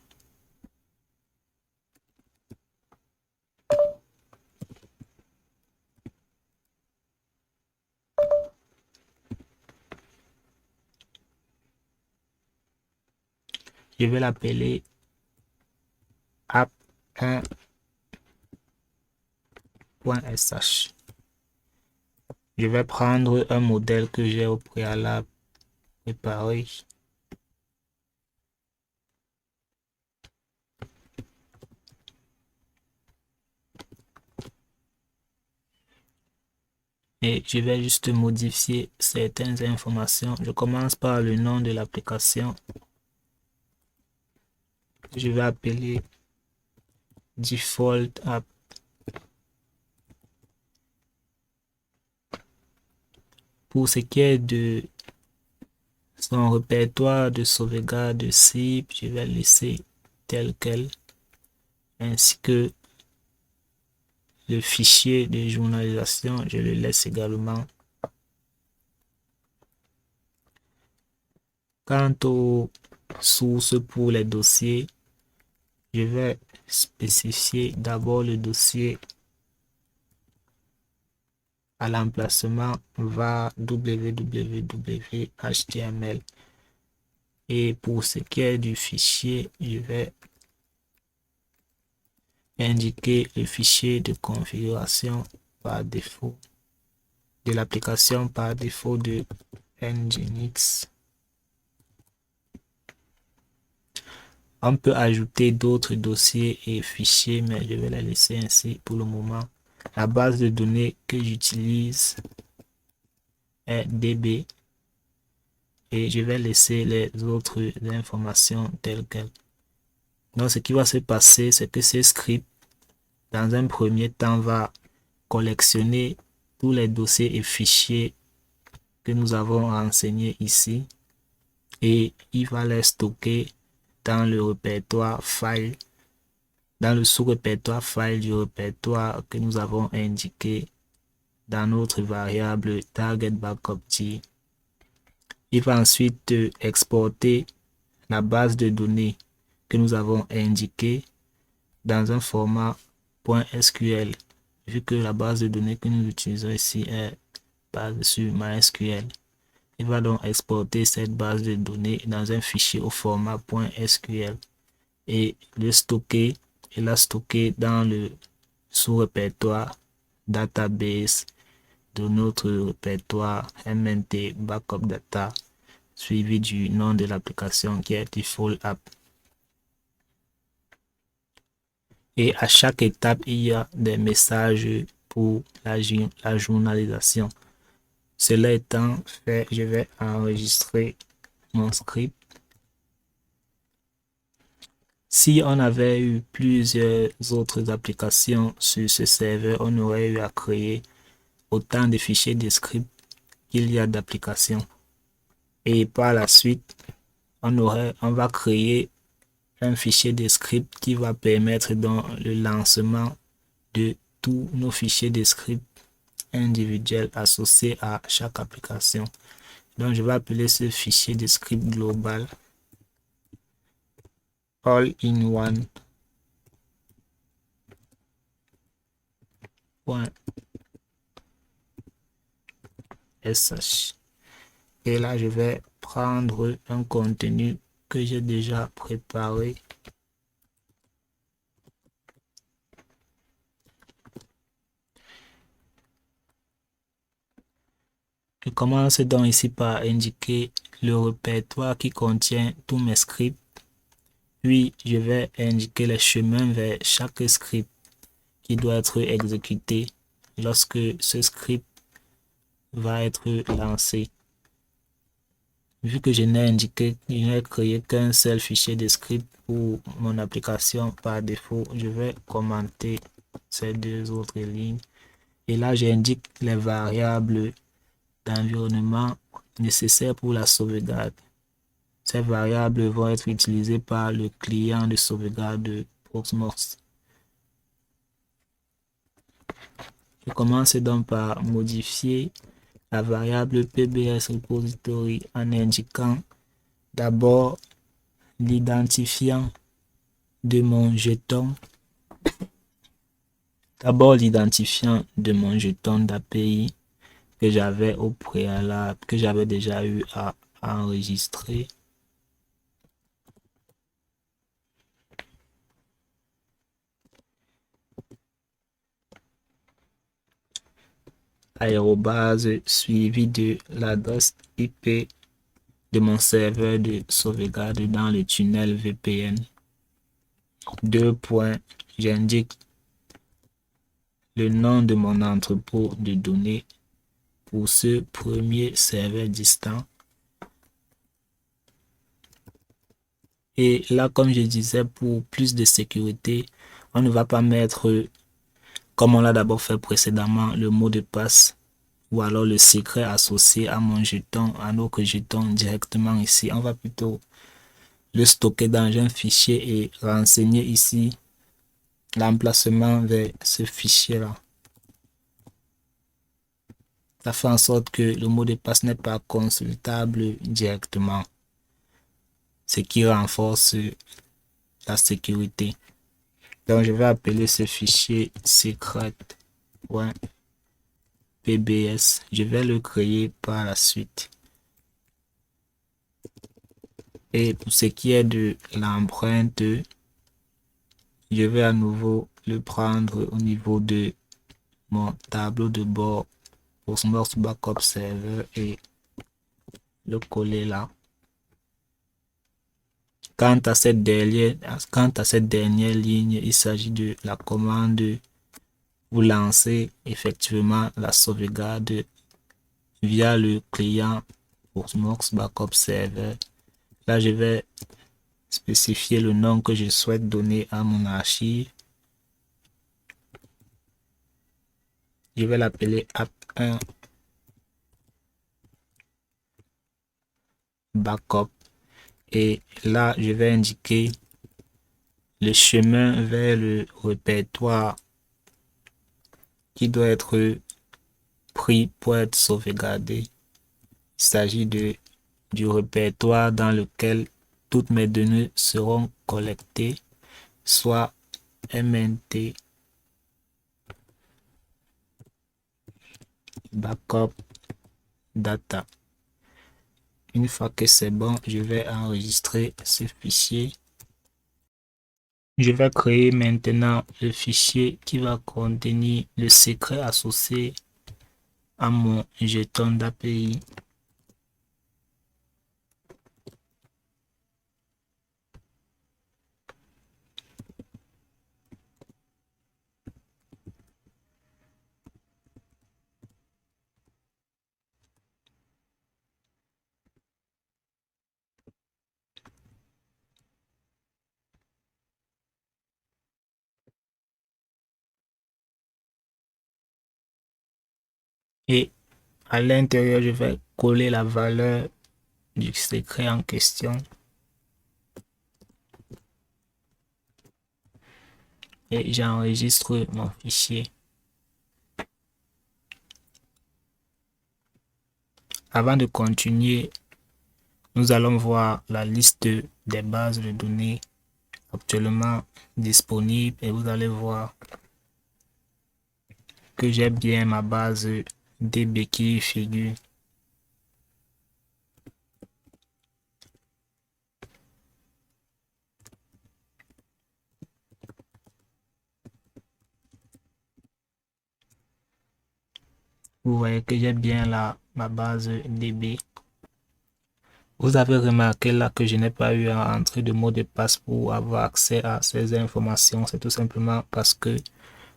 Je vais l'appeler app1.sh. Je vais prendre un modèle que j'ai au préalable préparé. Et je vais juste modifier certaines informations. Je commence par le nom de l'application. Je vais appeler Default App. Pour ce qui est de son répertoire de sauvegarde de cible, je vais laisser tel quel, ainsi que le fichier de journalisation, je le laisse également. Quant aux sources pour les dossiers, je vais spécifier d'abord le dossier à l'emplacement var www.html. Et pour ce qui est du fichier, je vais indiquer le fichier de configuration par défaut de l'application par défaut de Nginx. On peut ajouter d'autres dossiers et fichiers, mais je vais les laisser ainsi pour le moment. La base de données que j'utilise est DB et je vais laisser les autres informations telles quelles. Donc, ce qui va se passer, c'est que ce script, dans un premier temps, va collectionner tous les dossiers et fichiers que nous avons renseignés ici et il va les stocker dans le répertoire file, dans le sous-répertoire file du répertoire que nous avons indiqué dans notre variable target backup t. Il va ensuite exporter la base de données que nous avons indiquée dans un format .sql, vu que la base de données que nous utilisons ici est basée sur MySQL. Il va donc exporter cette base de données dans un fichier au format .sql et le stocker et la stocker dans le sous-répertoire database de notre répertoire mnt backup data suivi du nom de l'application qui est Default App. Et à chaque étape, il y a des messages pour la journalisation. Cela étant fait, je vais enregistrer mon script. Si on avait eu plusieurs autres applications sur ce serveur, on aurait eu à créer autant de fichiers de script qu'il y a d'applications. Et par la suite, on va créer un fichier de script qui va permettre dans le lancement de tous nos fichiers de script individuels associés à chaque application. Donc, je vais appeler ce fichier de script global all-in-one .sh. Et là, je vais prendre un contenu que j'ai déjà préparé. Je commence donc ici par indiquer le répertoire qui contient tous mes scripts. Puis, je vais indiquer les chemins vers chaque script qui doit être exécuté lorsque ce script va être lancé. Vu que je n'ai créé qu'un seul fichier de script pour mon application par défaut, je vais commenter ces deux autres lignes. Et là, j'indique les variables d'environnement nécessaires pour la sauvegarde. Ces variables vont être utilisées par le client de sauvegarde de Proxmox. Je commence donc par modifier la variable PBS repository en indiquant d'abord l'identifiant de mon jeton. D'abord l'identifiant de mon jeton d'API que j'avais au préalable, que j'avais déjà eu à enregistrer. Arobase suivi de l'adresse IP de mon serveur de sauvegarde dans le tunnel VPN. J'indique le nom de mon entrepôt de données pour ce premier serveur distant. Et là, comme je disais, pour plus de sécurité, on ne va pas mettre, comme on l'a d'abord fait précédemment, le mot de passe ou alors le secret associé à mon jeton, à notre jeton directement ici. On va plutôt le stocker dans un fichier et renseigner ici l'emplacement vers ce fichier-là. Ça fait en sorte que le mot de passe n'est pas consultable directement, ce qui renforce la sécurité. Donc, je vais appeler ce fichier secret.pbs. Je vais le créer par la suite. Et pour ce qui est de l'empreinte, je vais à nouveau le prendre au niveau de mon tableau de bord pour Proxmox Backup Server et le coller là. Quant à cette dernière ligne, il s'agit de la commande pour lancer effectivement la sauvegarde via le client Proxmox Backup Server. Là, je vais spécifier le nom que je souhaite donner à mon archive. Je vais l'appeler app1 backup. Et là, je vais indiquer le chemin vers le répertoire qui doit être pris pour être sauvegardé. Il s'agit du répertoire dans lequel toutes mes données seront collectées, soit MNT backup data. Une fois que c'est bon, je vais enregistrer ce fichier. Je vais créer maintenant le fichier qui va contenir le secret associé à mon jeton d'API. Et à l'intérieur, je vais coller la valeur du secret en question. Et j'enregistre mon fichier. Avant de continuer, nous allons voir la liste des bases de données actuellement disponibles et vous allez voir que j'ai bien ma base DB qui figure. Vous voyez que j'ai bien ma base DB. Vous avez remarqué là que je n'ai pas eu à entrer de mot de passe pour avoir accès à ces informations. C'est tout simplement parce que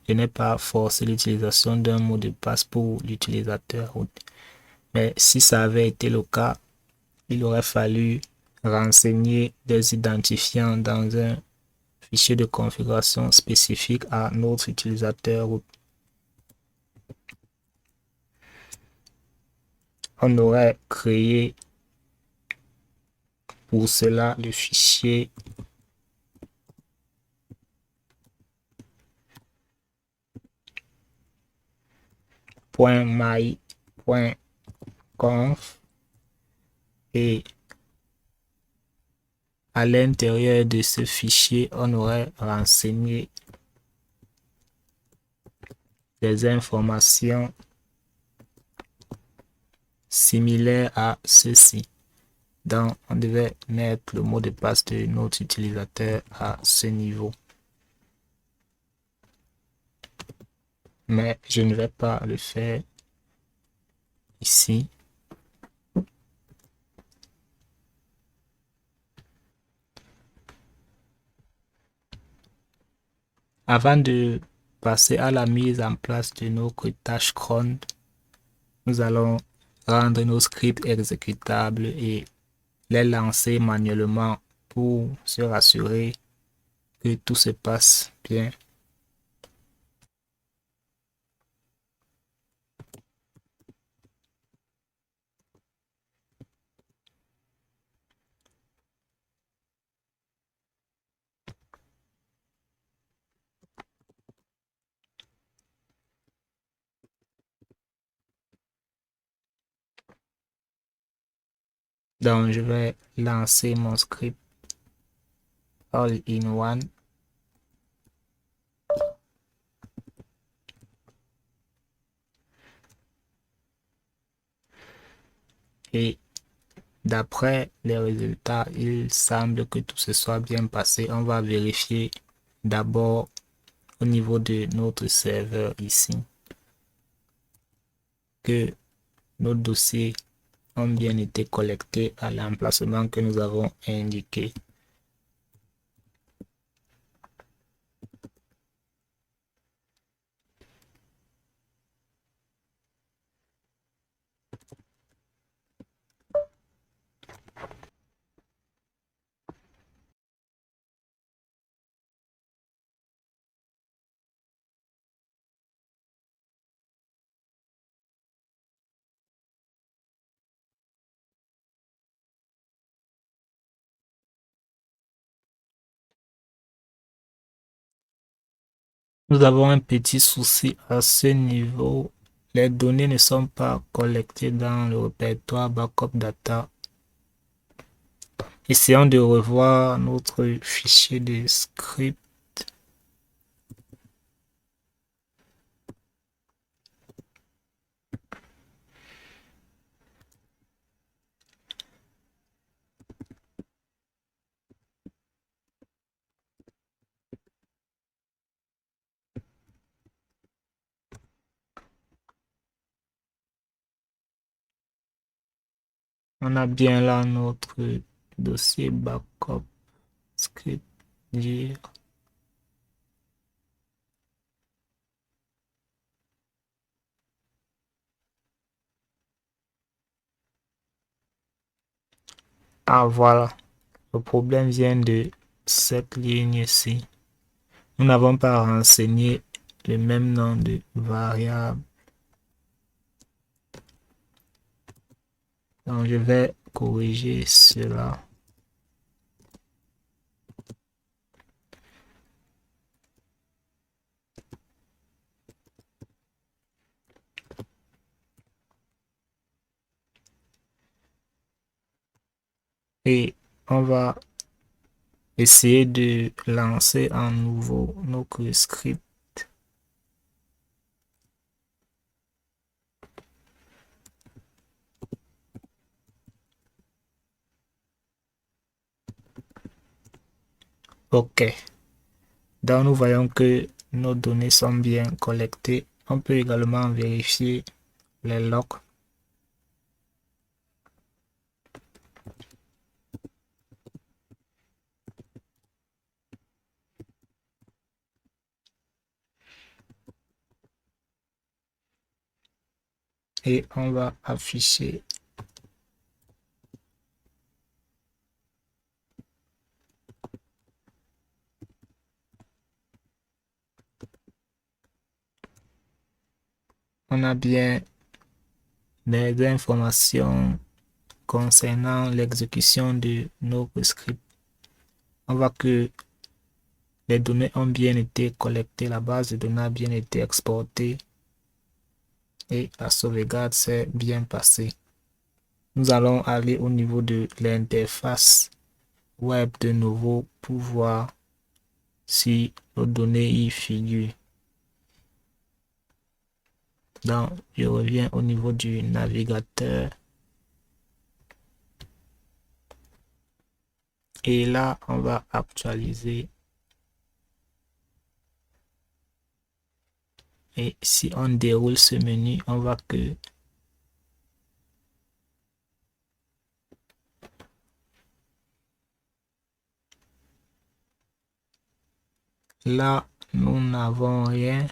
je n'ai pas forcé l'utilisation d'un mot de passe pour l'utilisateur. Mais si ça avait été le cas, il aurait fallu renseigner des identifiants dans un fichier de configuration spécifique à notre utilisateur. On aurait créé pour cela le fichier .my conf et à l'intérieur de ce fichier, on aurait renseigné des informations similaires à ceci. Donc, on devait mettre le mot de passe de notre utilisateur à ce niveau. Mais je ne vais pas le faire ici. Avant de passer à la mise en place de notre tâche cron, nous allons rendre nos scripts exécutables et les lancer manuellement pour se rassurer que tout se passe bien. Donc, je vais lancer mon script all-in-one. Et d'après les résultats, il semble que tout se soit bien passé. On va vérifier d'abord au niveau de notre serveur ici que nos dossiers ont bien été collectés à l'emplacement que nous avons indiqué. Nous avons un petit souci à ce niveau. Les données ne sont pas collectées dans le répertoire backup data. Essayons de revoir notre fichier de script. On a bien là notre dossier backup script dire. Ah voilà, le problème vient de cette ligne-ci. Nous n'avons pas renseigné le même nom de variable. Donc je vais corriger cela. Et on va essayer de lancer en nouveau notre script. OK. Donc nous voyons que nos données sont bien collectées. On peut également vérifier les logs. Et on va afficher on a bien des informations concernant l'exécution de nos scripts. On voit que les données ont bien été collectées, la base de données a bien été exportée et la sauvegarde s'est bien passée. Nous allons aller au niveau de l'interface web de nouveau pour voir si nos données y figurent. Donc, je reviens au niveau du navigateur. Et là, on va actualiser. Et si on déroule ce menu, on voit que là, nous n'avons rien.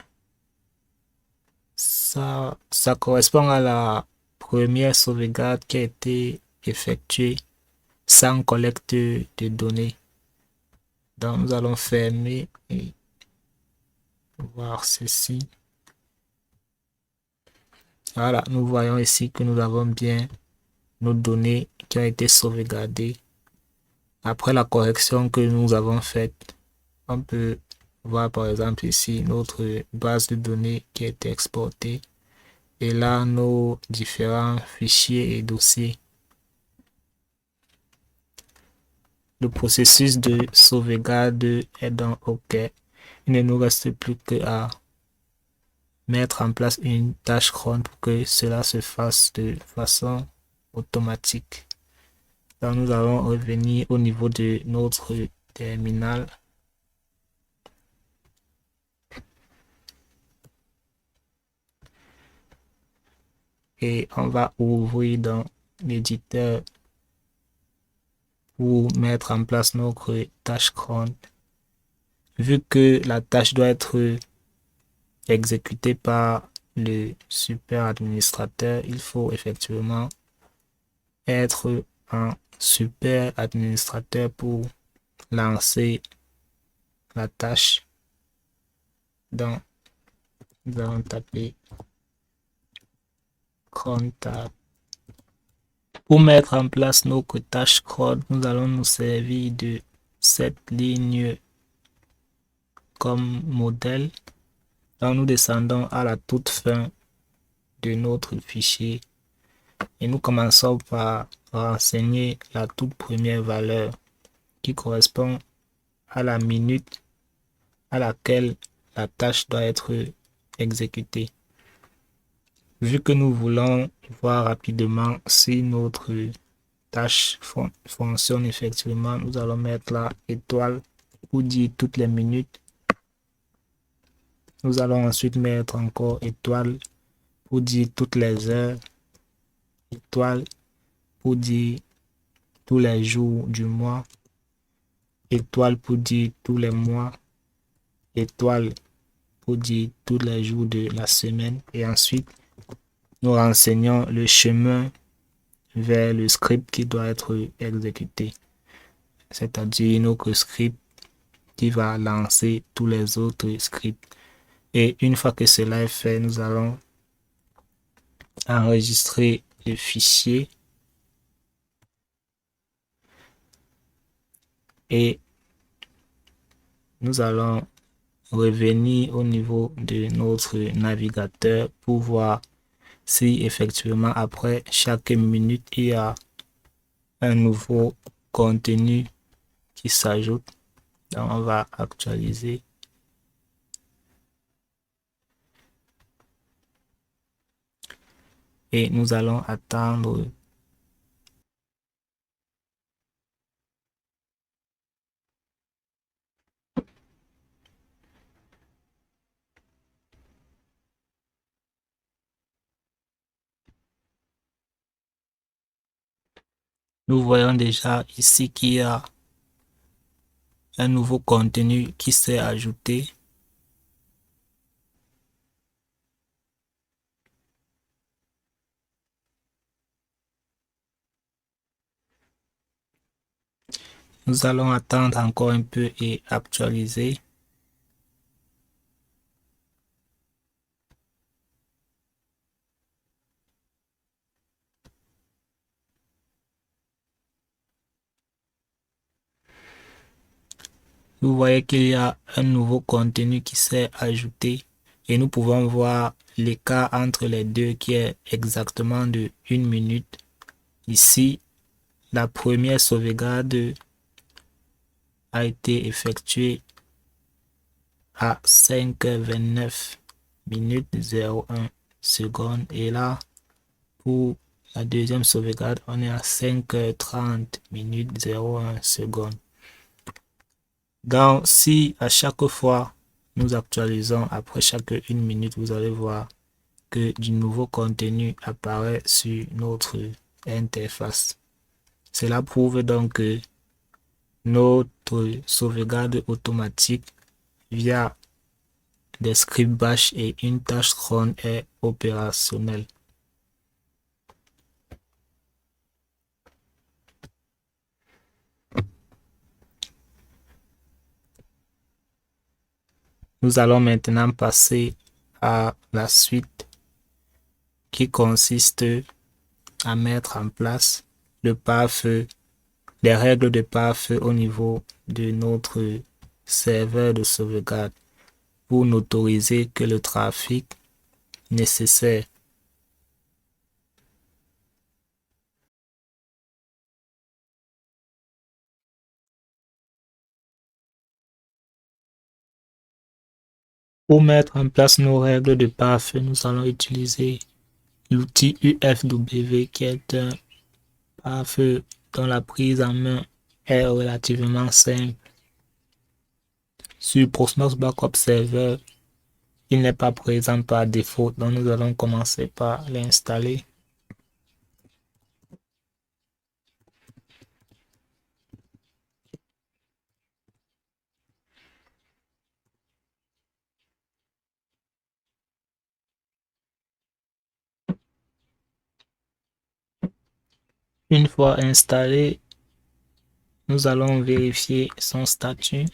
Ça correspond à la première sauvegarde qui a été effectuée sans collecte de données. Donc, nous allons fermer et voir ceci. Voilà, nous voyons ici que nous avons bien nos données qui ont été sauvegardées. Après la correction que nous avons faite, on peut voir par exemple ici notre base de données qui a été exportée. Et là, nos différents fichiers et dossiers. Le processus de sauvegarde est donc OK. Il ne nous reste plus qu'à mettre en place une tâche cron pour que cela se fasse de façon automatique. Donc, nous allons revenir au niveau de notre terminal. Et on va ouvrir dans l'éditeur pour mettre en place notre tâche cron. Vu que la tâche doit être exécutée par le super administrateur, il faut effectivement être un super administrateur pour lancer la tâche. Donc, nous allons taper cron tab. Pour mettre en place notre tâche cron, nous allons nous servir de cette ligne comme modèle. Donc, nous descendons à la toute fin de notre fichier et nous commençons par renseigner la toute première valeur qui correspond à la minute à laquelle la tâche doit être exécutée. Vu que nous voulons voir rapidement si notre tâche fonctionne effectivement, nous allons mettre là étoile pour dire toutes les minutes. Nous allons ensuite mettre encore étoile pour dire toutes les heures, étoile pour dire tous les jours du mois, étoile pour dire tous les mois, étoile pour dire tous les jours de la semaine. Et ensuite, nous renseignons le chemin vers le script qui doit être exécuté. C'est-à-dire notre script qui va lancer tous les autres scripts. Et une fois que cela est fait, nous allons enregistrer le fichier et nous allons revenir au niveau de notre navigateur pour voir si effectivement après chaque minute il y a un nouveau contenu qui s'ajoute. Donc on va actualiser. Et nous allons attendre. Nous voyons déjà ici qu'il y a un nouveau contenu qui s'est ajouté. Nous allons attendre encore un peu et actualiser. Vous voyez qu'il y a un nouveau contenu qui s'est ajouté et nous pouvons voir l'écart entre les deux qui est exactement de 1 minute Ici, la première sauvegarde a été effectuée à 5h29 minutes 01 secondes. Et là, pour la deuxième sauvegarde, on est à 5h30 minutes 01 secondes. Donc, si à chaque fois nous actualisons après chaque 1 minute, vous allez voir que du nouveau contenu apparaît sur notre interface. Cela prouve donc que notre sauvegarde automatique via des scripts bash et une tâche cron est opérationnelle. Nous allons maintenant passer à la suite qui consiste à mettre en place le pare-feu, les règles de pare-feu au niveau de notre serveur de sauvegarde pour n'autoriser que le trafic nécessaire. Pour mettre en place nos règles de pare-feu, nous allons utiliser l'outil UFW qui est un pare-feu dont la prise en main est relativement simple. Sur Proxmox Backup Server, il n'est pas présent par défaut, donc nous allons commencer par l'installer. Une fois installé, nous allons vérifier son statut.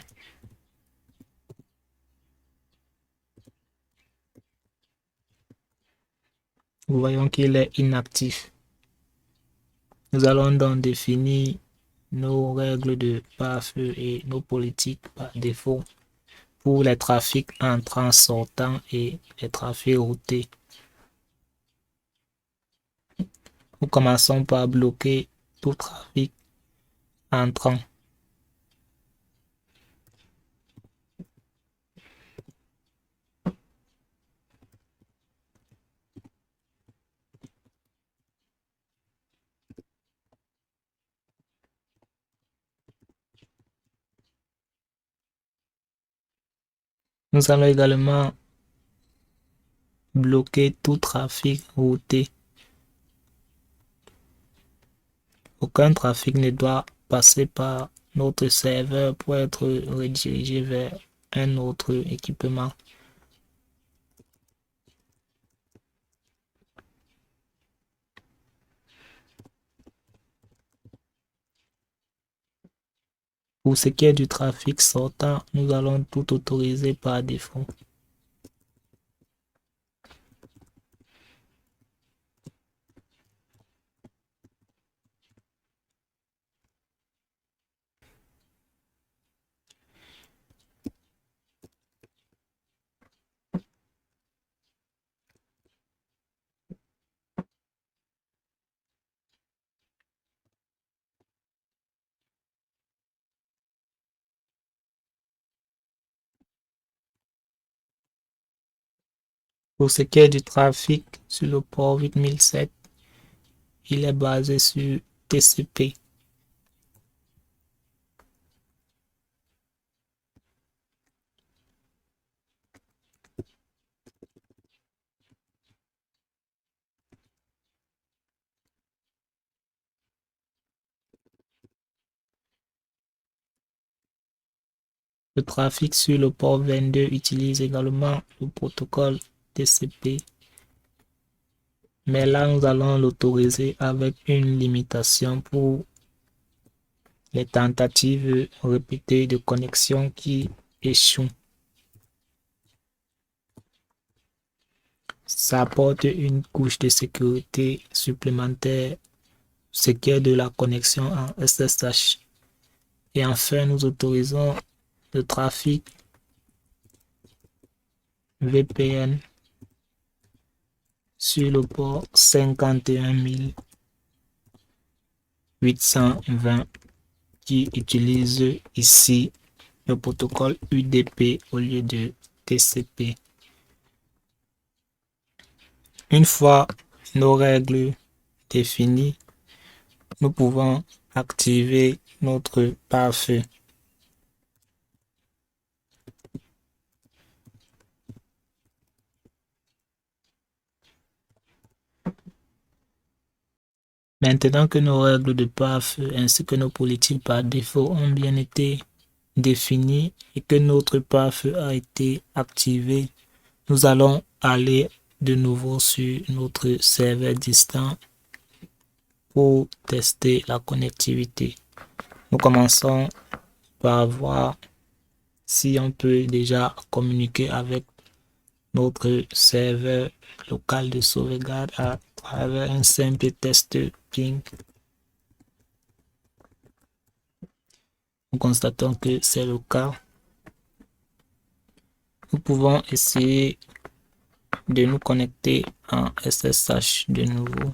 Nous voyons qu'il est inactif. Nous allons donc définir nos règles de pare-feu et nos politiques par défaut pour les trafics entrants, sortants et les trafics routés. Nous commençons par bloquer tout trafic entrant. Nous allons également bloquer tout trafic routé. Aucun trafic ne doit passer par notre serveur pour être redirigé vers un autre équipement. Pour ce qui est du trafic sortant, nous allons tout autoriser par défaut. Pour ce qui est du trafic sur le port 8007, il est basé sur TCP. Le trafic sur le port 22 utilise également le protocole TCP, mais là nous allons l'autoriser avec une limitation pour les tentatives répétées de connexion qui échouent. Ça apporte une couche de sécurité supplémentaire, ce qui est de la connexion en SSH. Et enfin, nous autorisons le trafic VPN sur le port 51 000. 820 qui utilise ici le protocole UDP au lieu de TCP. Une fois nos règles définies, nous pouvons activer notre pare-feu. Maintenant que nos règles de pare-feu ainsi que nos politiques par défaut ont bien été définies et que notre pare-feu a été activé, nous allons aller de nouveau sur notre serveur distant pour tester la connectivité. Nous commençons par voir si on peut déjà communiquer avec notre serveur local de sauvegarde à travers un simple test ping. Nous constatons que c'est le cas. Nous pouvons essayer de nous connecter en SSH de nouveau.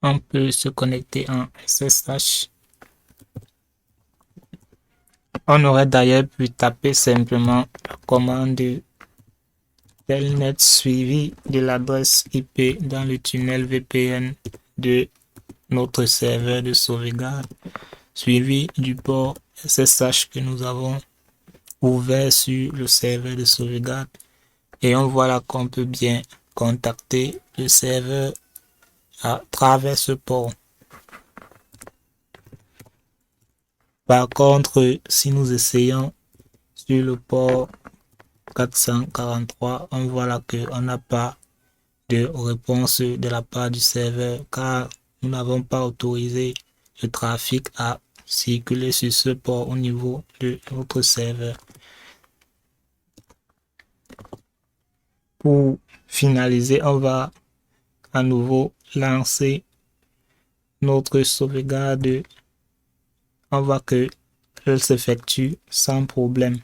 On peut se connecter en SSH. On aurait d'ailleurs pu taper simplement la commande telnet suivi de l'adresse IP dans le tunnel VPN de notre serveur de sauvegarde, suivi du port SSH que nous avons ouvert sur le serveur de sauvegarde. Et on voit là qu'on peut bien contacter le serveur à travers ce port. Par contre, si nous essayons sur le port 443, on voit là qu'on n'a pas de réponse de la part du serveur car nous n'avons pas autorisé le trafic à circuler sur ce port au niveau de notre serveur. Pour finaliser, on va à nouveau lancer notre sauvegarde. On voit que elle s'effectue sans problème.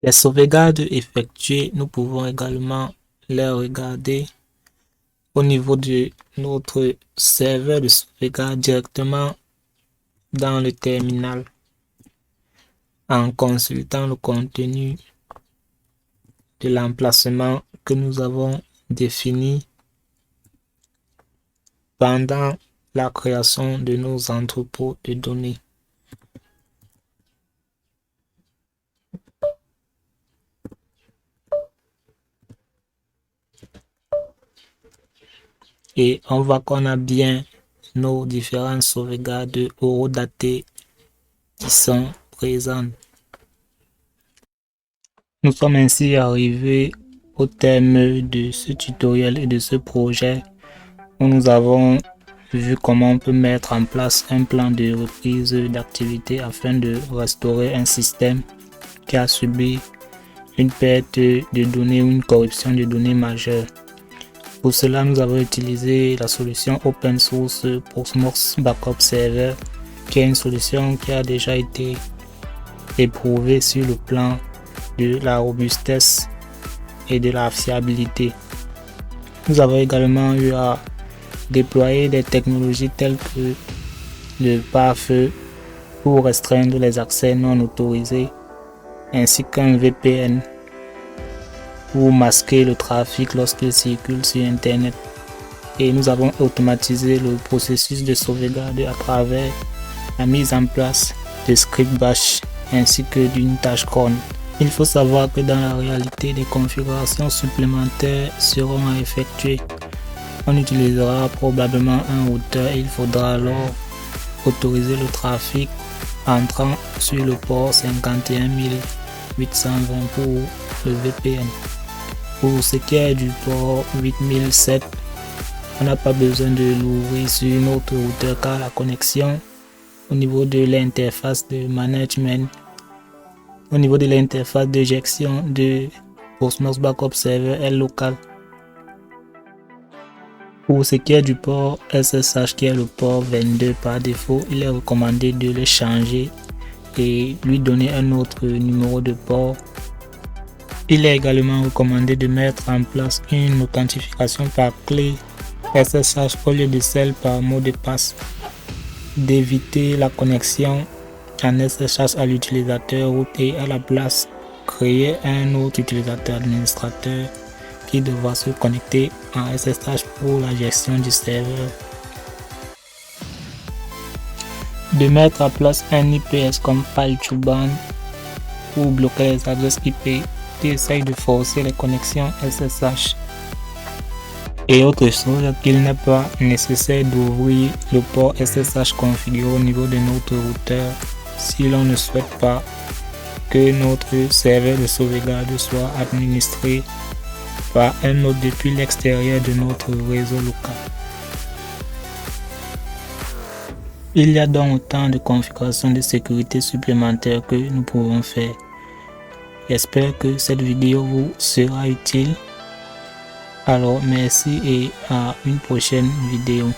Les sauvegardes effectuées, nous pouvons également les regarder au niveau de notre serveur de sauvegarde directement dans le terminal en consultant le contenu de l'emplacement que nous avons défini pendant la création de nos entrepôts de données. Et on voit qu'on a bien nos différentes sauvegardes horodatées qui sont présentes. Nous sommes ainsi arrivés au terme de ce tutoriel et de ce projet où nous avons vu comment on peut mettre en place un plan de reprise d'activité afin de restaurer un système qui a subi une perte de données ou une corruption de données majeure. Pour cela, nous avons utilisé la solution open source Proxmox Backup Server, qui est une solution qui a déjà été éprouvée sur le plan de la robustesse et de la fiabilité. Nous avons également eu à déployer des technologies telles que le pare-feu pour restreindre les accès non autorisés, ainsi qu'un VPN pour masquer le trafic lorsqu'il circule sur Internet. Et nous avons automatisé le processus de sauvegarde à travers la mise en place de script bash ainsi que d'une tâche cron. Il faut savoir que dans la réalité, des configurations supplémentaires seront à effectuer. On utilisera probablement un routeur et il faudra alors autoriser le trafic entrant sur le port 51820 pour le VPN. Pour ce qui est du port 8007, on n'a pas besoin de l'ouvrir sur notre routeur car la connexion au niveau de l'interface de management, au niveau de l'interface de gestion de Proxmox Backup Server est locale. Pour ce qui est du port SSH qui est le port 22 par défaut, il est recommandé de le changer et lui donner un autre numéro de port. Il est également recommandé de mettre en place une authentification par clé SSH au lieu de celle par mot de passe, d'éviter la connexion en SSH à l'utilisateur root et à la place créer un autre utilisateur administrateur qui devra se connecter en SSH pour la gestion du serveur. De mettre en place un IPS comme file to ban pour bloquer les adresses IP qui essayent de forcer les connexions SSH. Et autre chose, qu'il n'est pas nécessaire d'ouvrir le port SSH configuré au niveau de notre routeur si l'on ne souhaite pas que notre serveur de sauvegarde soit administré par un autre depuis l'extérieur de notre réseau local. Il y a donc autant de configurations de sécurité supplémentaires que nous pouvons faire. J'espère que cette vidéo vous sera utile. Alors merci et à une prochaine vidéo.